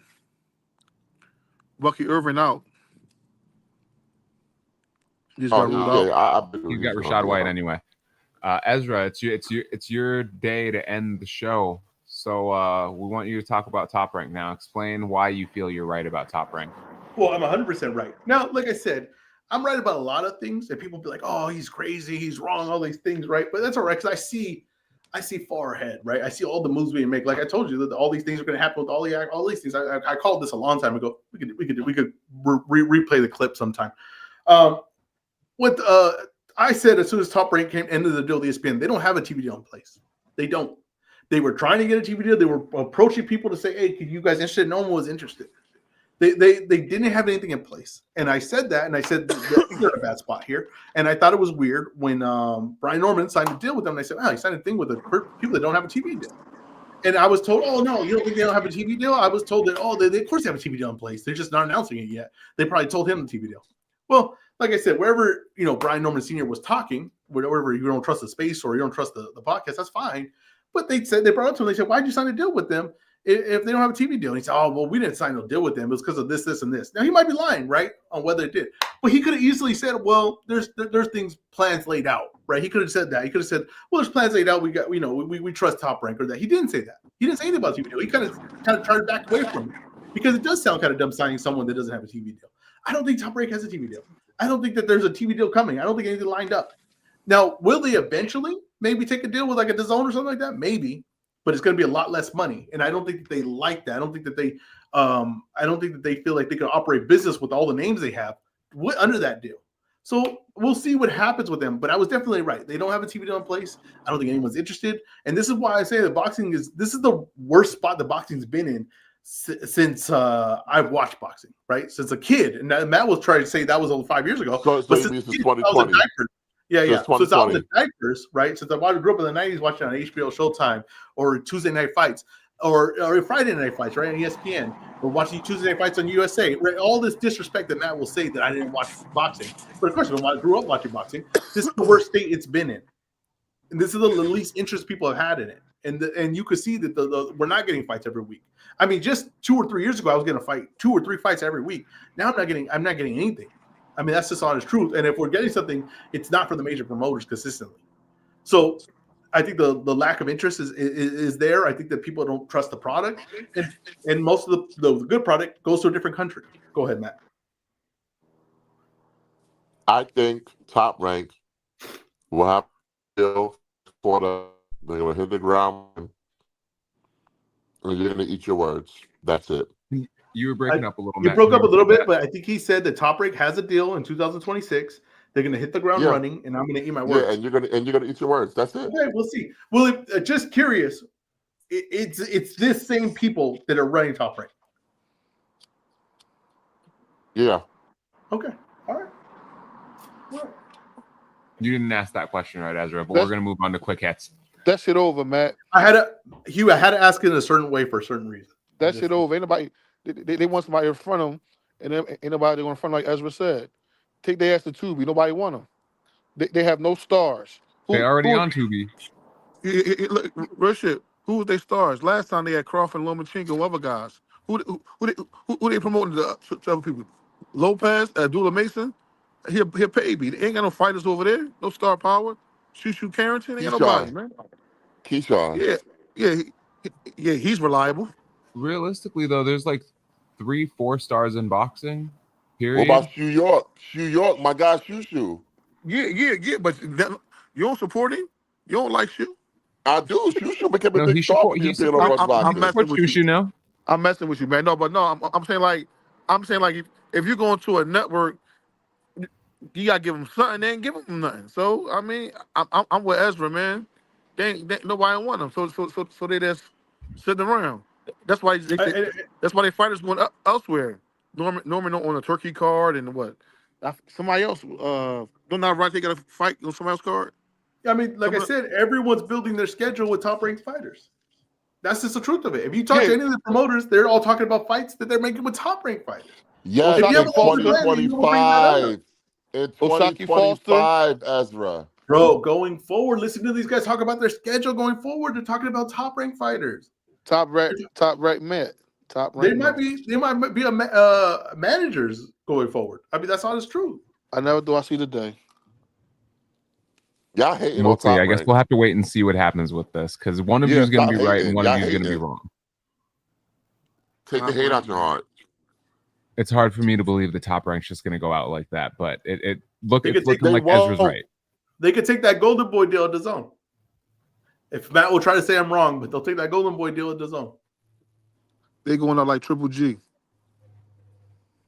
Bucky Irvin out. He just got ruled out. I He's got Rashad White anyway. Ezra, it's your day to end the show. So we want you to talk about Top Rank now. Explain why you feel you're right about Top Rank. Well, I'm 100% right. Now, like I said, I'm right about a lot of things, and people be like, "Oh, he's crazy, he's wrong," all these things, right? But that's all right because I see far ahead, right? I see all the moves we make. Like I told you, that all these things are going to happen with all these things. I called this a long time ago. We could replay the clip sometime. I said as soon as Top Rank came into the deal with ESPN, they don't have a TV deal in place. They don't. They were trying to get a TV deal. They were approaching people to say, "Hey, can you guys interested?" No one was interested. They didn't have anything in place. And I said that, and I said they're in a bad spot here. And I thought it was weird when Brian Norman signed a deal with them. And I said, "Oh, he signed a thing with the people that don't have a TV deal." And I was told, "Oh no, you don't think they don't have a TV deal?" I was told that, "Oh, they of course they have a TV deal in place. They're just not announcing it yet." They probably told him the TV deal. Well, like I said, wherever Brian Norman Sr. was talking, wherever you don't trust the space or you don't trust the podcast, that's fine. But they brought up to him. They said, "Why'd you sign a deal with them if they don't have a TV deal?" And he said, "Oh, well, we didn't sign no deal with them. It was because of this, this, and this." Now he might be lying, right, on whether it did. But he could have easily said, "Well, there's plans laid out," right? He could have said that. He could have said, "Well, there's plans laid out. We got, we trust Top Rank," or that. He didn't say that. He didn't say anything about a TV deal. He kind of tried to back away from it because it does sound kind of dumb signing someone that doesn't have a TV deal. I don't think Top Rank has a TV deal. I don't think that there's a TV deal coming. I don't think anything lined up. Now, will they eventually maybe take a deal with like a DAZN or something like that? Maybe. But it's going to be a lot less money, and I don't think that they like that. I don't think that they feel like they can operate business with all the names they have under that deal. So we'll see what happens with them. But I was definitely right. They don't have a TV deal in place. I don't think anyone's interested, and this is why I say that this is the worst spot the boxing's been in since I've watched boxing, right? Since a kid, and Matt was trying to say that was only 5 years ago. So but you mean since 2020? Yeah. So it's out in the diapers, right? Since I grew up in the 90s watching on HBO Showtime or Tuesday Night Fights or Friday Night Fights, right, on ESPN, or watching Tuesday Night Fights on USA, right? All this disrespect that Matt will say that I didn't watch boxing. But of course, when I grew up watching boxing, this is the worst state it's been in. And this is the least interest people have had in it. And you could see that we're not getting fights every week. I mean, just 2 or 3 years ago, I was going to fight 2 or 3 fights every week. Now I'm not getting anything. I mean, that's just honest truth. And if we're getting something, it's not from the major promoters consistently. So I think the lack of interest is there. I think that people don't trust the product. And most of the good product goes to a different country. Go ahead, Matt. I think Top Rank will have to deal for they're going to hit the ground and you're going to eat your words. That's it. You were breaking up a little. You broke up a little bit, but I think he said that Top Rank has a deal in 2026. They're going to hit the ground running, and I'm going to eat my words. Yeah, and you're going to eat your words. That's it. Okay, we'll see. Well, just curious, it's this same people that are running Top Rank. Yeah. Okay. All right. You didn't ask that question, right, Ezra? But we're going to move on to quick hits. That shit over, Matt. I had to ask it in a certain way for a certain reason. That shit over. Ain't nobody. They want somebody in front of them, and then ain't nobody going in front, like Ezra said. Take their ass to Tubi. Nobody want them. They have no stars. They already on Tubi. Look, real shit. Who was their stars? Last time they had Crawford, Lomachenko, and other guys. Who they promoting to other people? Lopez, Abdullah Mason. He'll pay me. They ain't got no fighters over there. No star power. Shoo Carrington. Ain't got nobody, man. Keyshawn. Yeah. He's reliable. Realistically, though, there's like 3-4 stars in boxing. Period. What about Shoe York? Shoe York, my guy, Shoo. Yeah. But you don't support him. You don't like Shoe. I do. Shoo became a big star. I'm messing with you now. I'm messing with you, man. No, but no, I'm saying like if you're going to a network, you gotta give them something. They ain't giving them nothing. So I mean, I'm with Ezra, man. They nobody want them. So they just sitting around. That's why they fighters going elsewhere. Norman don't own a Turkey card and what? Somebody else. Don't not right. They got to fight on somebody else's card. I mean, like I said, everyone's building their schedule with top-ranked fighters. That's just the truth of it. If you talk to any of the promoters, they're all talking about fights that they're making with top-ranked fighters. Yes, in 2025. In 2025, Ezra. Bro, going forward, listen to these guys talk about their schedule going forward. They're talking about top ranked fighters. Top ranked Met. Top They ranked. might be managers going forward. I mean, that's honest truth. I never thought I'd see the day. Y'all hating We'll on see. Top I guess Rank. we'll have to wait and see what happens with this because one of you is going to be right and one of you is going to be wrong. Take the hate out your heart. It's hard for me to believe the Top Rank's just going to go out like that, but it's looking like they Ezra's won't. right. They could take that Golden Boy deal at the zone. If Matt will try to say I'm wrong, but they'll take that Golden Boy deal at the zone. They going out like Triple G.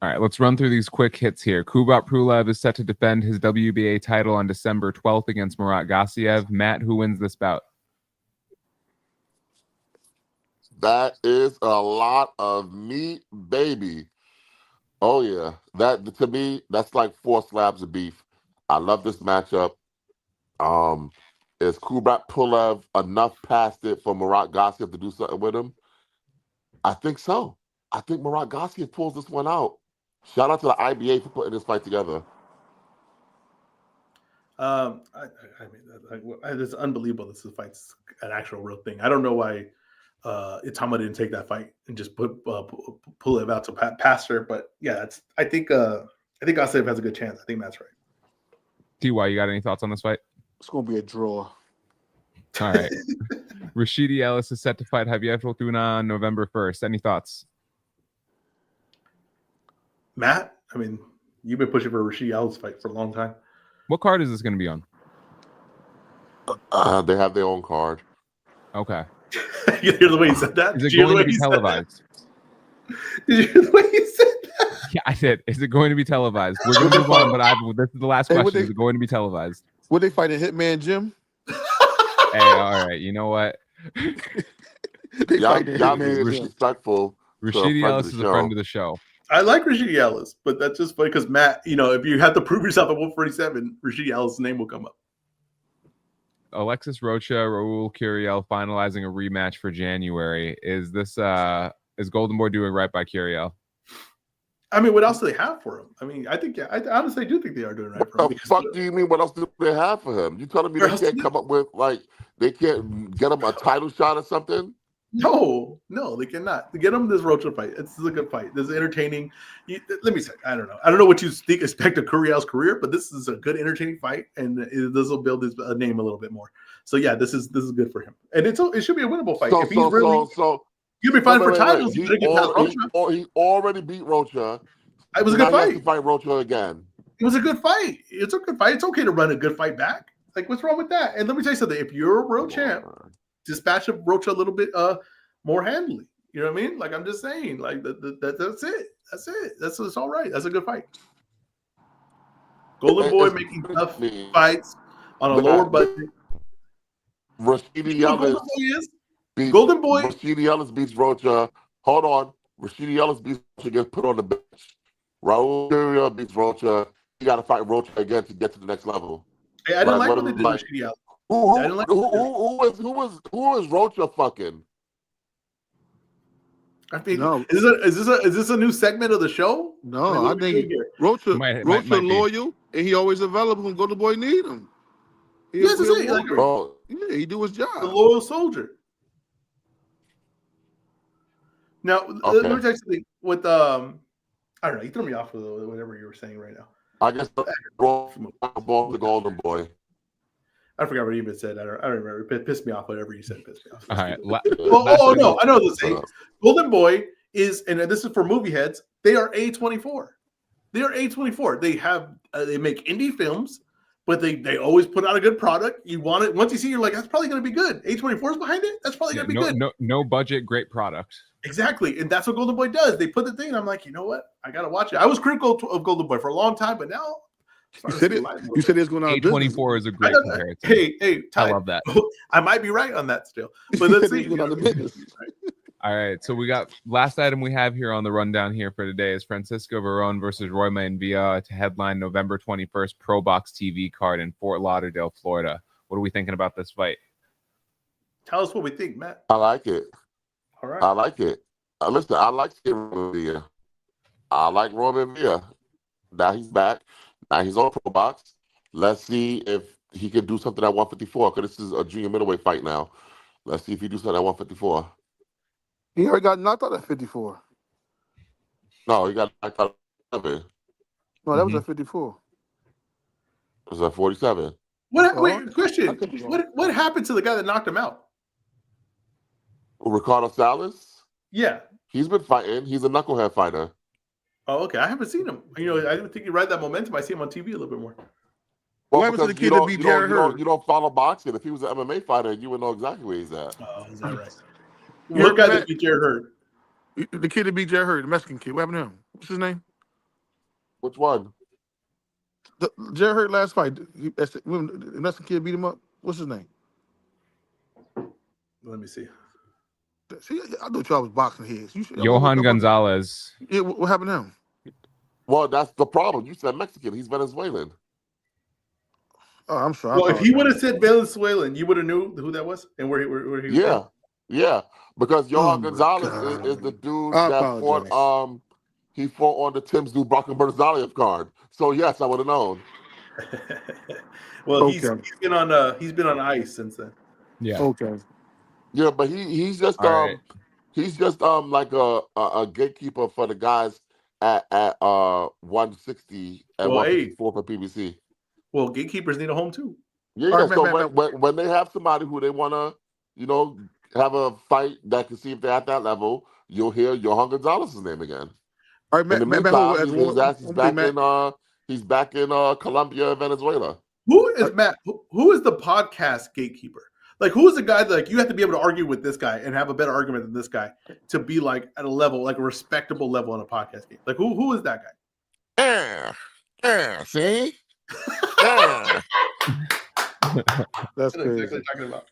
All right, let's run through these quick hits here. Kubrat Pulev is set to defend his WBA title on December 12th against Murat Gassiev. Matt, who wins this bout? That is a lot of meat, baby. Oh yeah, that to me, that's like 4 slabs of beef. I love this matchup. Is Kubrat Pulev enough past it for Murat Gassiev to do something with him? I think so. I think Murat Gassiev pulls this one out. Shout out to the IBA for putting this fight together. I mean, it's unbelievable. This fight's an actual real thing. I don't know why Itama didn't take that fight and just pull it out to Pastor. But yeah, I think Gassiev has a good chance. I think Matt's right. TY, you got any thoughts on this fight? It's gonna be a draw. All right. Rashidi Ellis is set to fight Javier Fortuna on November 1st. Any thoughts? Matt, I mean, you've been pushing for a Rashidi Ellis fight for a long time. What card is this going to be on? They have their own card. Okay. You hear the way he said that? Is it going to be televised? Did you hear the way he said that? Yeah, I did. Is it going to be televised? We're going to move on, but this is the last question. Is it going to be televised? Would they fight a Hitman Jim? Hey, all right. You know what? Y'all being disrespectful. Rashidi Ellis is a friend of the show. I like Rashidi Ellis, but that's just funny because Matt, if you have to prove yourself at 147, Rashidi Ellis' name will come up. Alexis Rocha, Raul Curiel finalizing a rematch for January. Is Golden Boy doing right by Curiel? I mean, what else do they have for him? I mean, I honestly do think they are doing right for him. What the fuck do you mean? What else do they have for him? You telling me they can't come up with they can't get him a title shot or something? No, they cannot. To get him this Rocha fight, this is a good fight. This is entertaining. Let me say, I don't know what you expect of Curiel's career, but this is a good, entertaining fight, and this will build his name a little bit more. So yeah, this is good for him, and it should be a winnable fight. If he's you'll be fighting for titles. He already beat Rocha. It was a good fight. He has to fight Rocha again. It was a good fight. It's a good fight. It's okay to run a good fight back. Like, what's wrong with that? And let me tell you something. If you're a world champ, dispatch of Rocha a little bit more handily. You know what I mean? Like, I'm just saying, like that's it. That's it. It's all right. That's a good fight. Golden Boy making tough fights on a lower budget. Rashidi Ellis Golden Boy. Rashidi Ellis beats Rocha. Hold on. Rashidi Ellis beats Rocha, gets put on the bench. Raul Curiel beats Rocha. You got to fight Rocha again to get to the next level. Hey, I didn't like what they did with Rashidi Ellis. Who is Rocha fucking? I think is this a new segment of the show? No, I think Rocha loyal and he always available when Golden Boy need him. Yeah, he do his job. The loyal soldier. Now, let me tell you something. With I don't know, you threw me off with whatever you were saying right now. I guess the Golden Boy. I forgot what you even said. I don't remember. It pissed me off. Whatever you said pissed me off. All right. No, I know the same. Golden Boy is, and this is for movie heads. They are A24. They are A24. They have they make indie films, but they always put out a good product. You want it once you see, you're like, that's probably going to be good. A24 is behind it. That's probably going to be good. No budget, great product. Exactly, and that's what Golden Boy does. They put the thing. And I'm like, you know what? I got to watch it. I was critical of Golden Boy for a long time, but now. You said it's going to A24 is a great comparison. Hey, Ty, I love that. I might be right on that still, but let's see. All right, so we got last item we have here on the rundown here for today is Francisco Verón versus Roy Maenvilla to headline November 21st Pro Box TV card in Fort Lauderdale, Florida. What are we thinking about this fight? Tell us what we think, Matt. I like it. All right. I like it. Listen, I like Maenvilla. I like Roy Maenvilla. Now he's back. Now he's on Pro Box. Let's see if he can do something at 154 because this is a junior middleweight fight now. Let's see if he do something at 154. He already got knocked out at 54. No, he got knocked out at 7. No, that was at 54. It was at 47. What? Oh, Wait, question. I could be wrong. What happened to the guy that knocked him out? Ricardo Salas, Yeah. he's been fighting. He's a knucklehead fighter. Oh, okay. I haven't seen him. You know, I didn't think you ride that momentum. I see him on TV a little bit more. Well, What happened to because the kid that beat Jared Hurd? you don't follow boxing. If he was an MMA fighter, you would know exactly where he's at. Oh, is that right? Yeah, What guy Matt- that beat Jared Hurd? The kid that beat Jared Hurd, the Mexican kid. What happened to him? What's his name? Which one? Jared Hurd last fight. The Mexican kid beat him up. What's his name? Let me see. See, I thought y'all was boxing heads. Johan Gonzalez. Yeah, what happened to him? Well, that's the problem. You said Mexican. He's Venezuelan. Oh, I'm sorry. Well, if he would have said Venezuelan, you would have knew who that was and where he was. Yeah, yeah. Because Johan my Gonzalez God. is the dude I that apologize. fought. He fought on the Tim Tszyu Brocken Berzaliev card. So yes, I would have known. Well, Okay. he's been on ice since then. Yeah. Okay. Yeah, but he's just All right. he's just like a gatekeeper for the guys at 160 and Well, 154 for PBC. Well, gatekeepers need a home too. Yeah, All right, so man. when they have somebody who they wanna, have a fight that can see if they're at that level, you'll hear Johan Gonzalez's name again. All right, In the Matt, meantime, his ass is back in Colombia, Venezuela. Who is Matt? Who is the podcast gatekeeper? Like, who is the guy that, like, you have to be able to argue with this guy and have a better argument than this guy to be like at a level, like a respectable level on a podcast game? Like, who is that guy? See? Yeah. That's That's crazy. exactly what you're talking about.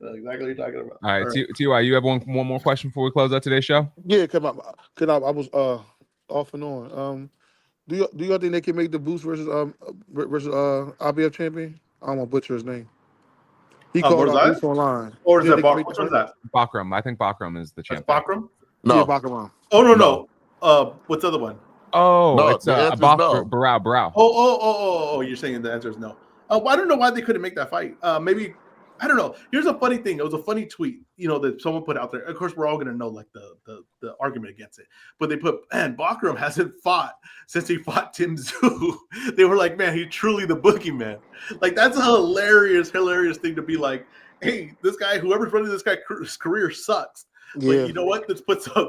That's exactly what you're talking about. All right, Ty, you have one more question before we close out today's show? Yeah, cause I was off and on. Do y'all think they can make the Boost versus IBF champion? I don't want to butcher his name. He called what is out that? Boost online. Or is Yeah, that they can Bach? make Which the one's that? Bakram. I think Bakram is the That's champion. Bakram? Yeah, No, Baccarat. Oh, no. No. What's the other one? Oh, No, it's the answer's no. Barao. Oh, you're saying the answer is no. Well, I don't know why they couldn't make that fight. Maybe, I don't know. Here's a funny thing. It was a funny tweet, that someone put out there. Of course, we're all going to know like the argument against it. But they put, man, Bakram hasn't fought since he fought Tim Tszyu. They were like, man, he's truly the boogeyman. Like, that's a hilarious thing to be like, hey, this guy, whoever's running this guy's career sucks. Yeah. Like, you know what? Let's put some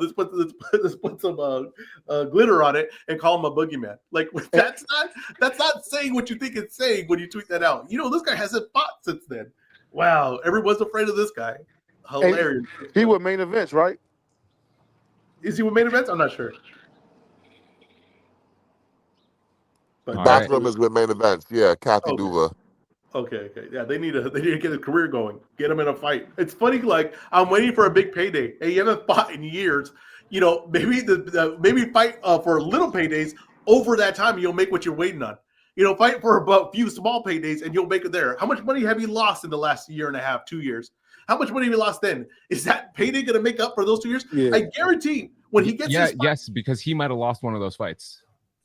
glitter on it and call him a boogeyman. Like, that's not saying what you think it's saying when you tweet that out. This guy hasn't fought since then. Wow, everyone's afraid of this guy. Hilarious. He with main events, right? Is he with main events? I'm not sure. But All right. Backroom is with main events. Yeah, Kathy Okay. Duva. Okay. Yeah, they need to get his career going, get him in a fight. It's funny, like, I'm waiting for a big payday. Hey, you haven't fought in years. Maybe fight for little paydays over that time, and you'll make what you're waiting on. Fight for about a few small paydays, and you'll make it there. How much money have you lost in the last year and a half, 2 years? How much money have you lost then? Is that payday going to make up for those 2 years? Yeah. I guarantee when he gets his fight, yes, because he might have lost one of those fights.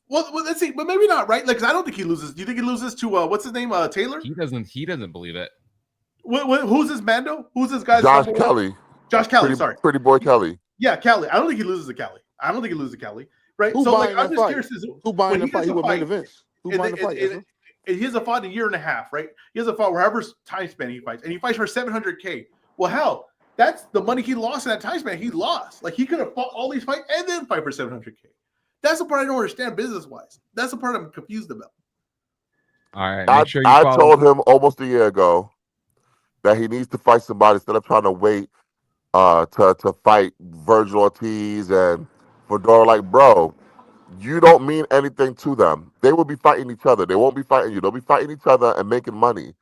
Well, let's see, but maybe not, right? Like, 'cause I don't think he loses. Do you think he loses to what's his name? Taylor? He doesn't believe it. Who's this Mando? Who's this guy? Josh Kelly. Josh Kelly. Sorry. Pretty boy Kelly. Yeah, Kelly. I don't think he loses to Kelly. Right? Who So, like, buying I'm that just fight? curious. Who buying when the he fight? gets He a with main fight, events. Who and buying the fight? Ezra? and he hasn't fought in a year and a half, right? He hasn't fought wherever time span he fights, and he fights for $700K. Well, hell, that's the money he lost in that time span. He lost. Like, he could have fought all these fights and then fight for $700K. That's the part I don't understand business wise. That's the part I'm confused about. All right, make sure you I follow. told him almost a year ago that he needs to fight somebody instead of trying to wait to fight Virgil Ortiz and Fedor. Like, bro, you don't mean anything to them. They will be fighting each other. They won't be fighting you. They'll be fighting each other and making money.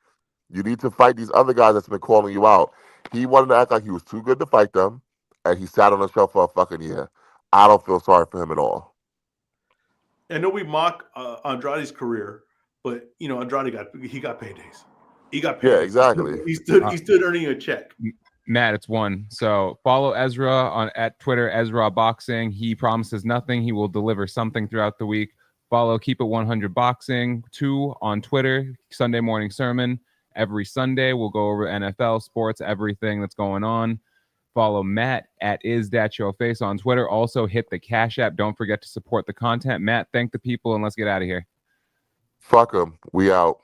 You need to fight these other guys that's been calling you out. He wanted to act like he was too good to fight them, and he sat on the shelf for a fucking year. I don't feel sorry for him at all. I know we mock Andrade's career, but Andrade got paydays. He got paid. Yeah, exactly. He stood earning a check. Matt, it's one. So follow Ezra at Twitter, Ezra Boxing. He promises nothing. He will deliver something throughout the week. Follow Keep It 100 Boxing 2 on Twitter, Sunday Morning Sermon. every Sunday. We'll go over NFL, sports, everything that's going on. Follow Matt at IsThatYourFace on Twitter. Also hit the Cash App. Don't forget to support the content. Matt, thank the people, and let's get out of here. Fuck 'em. We out.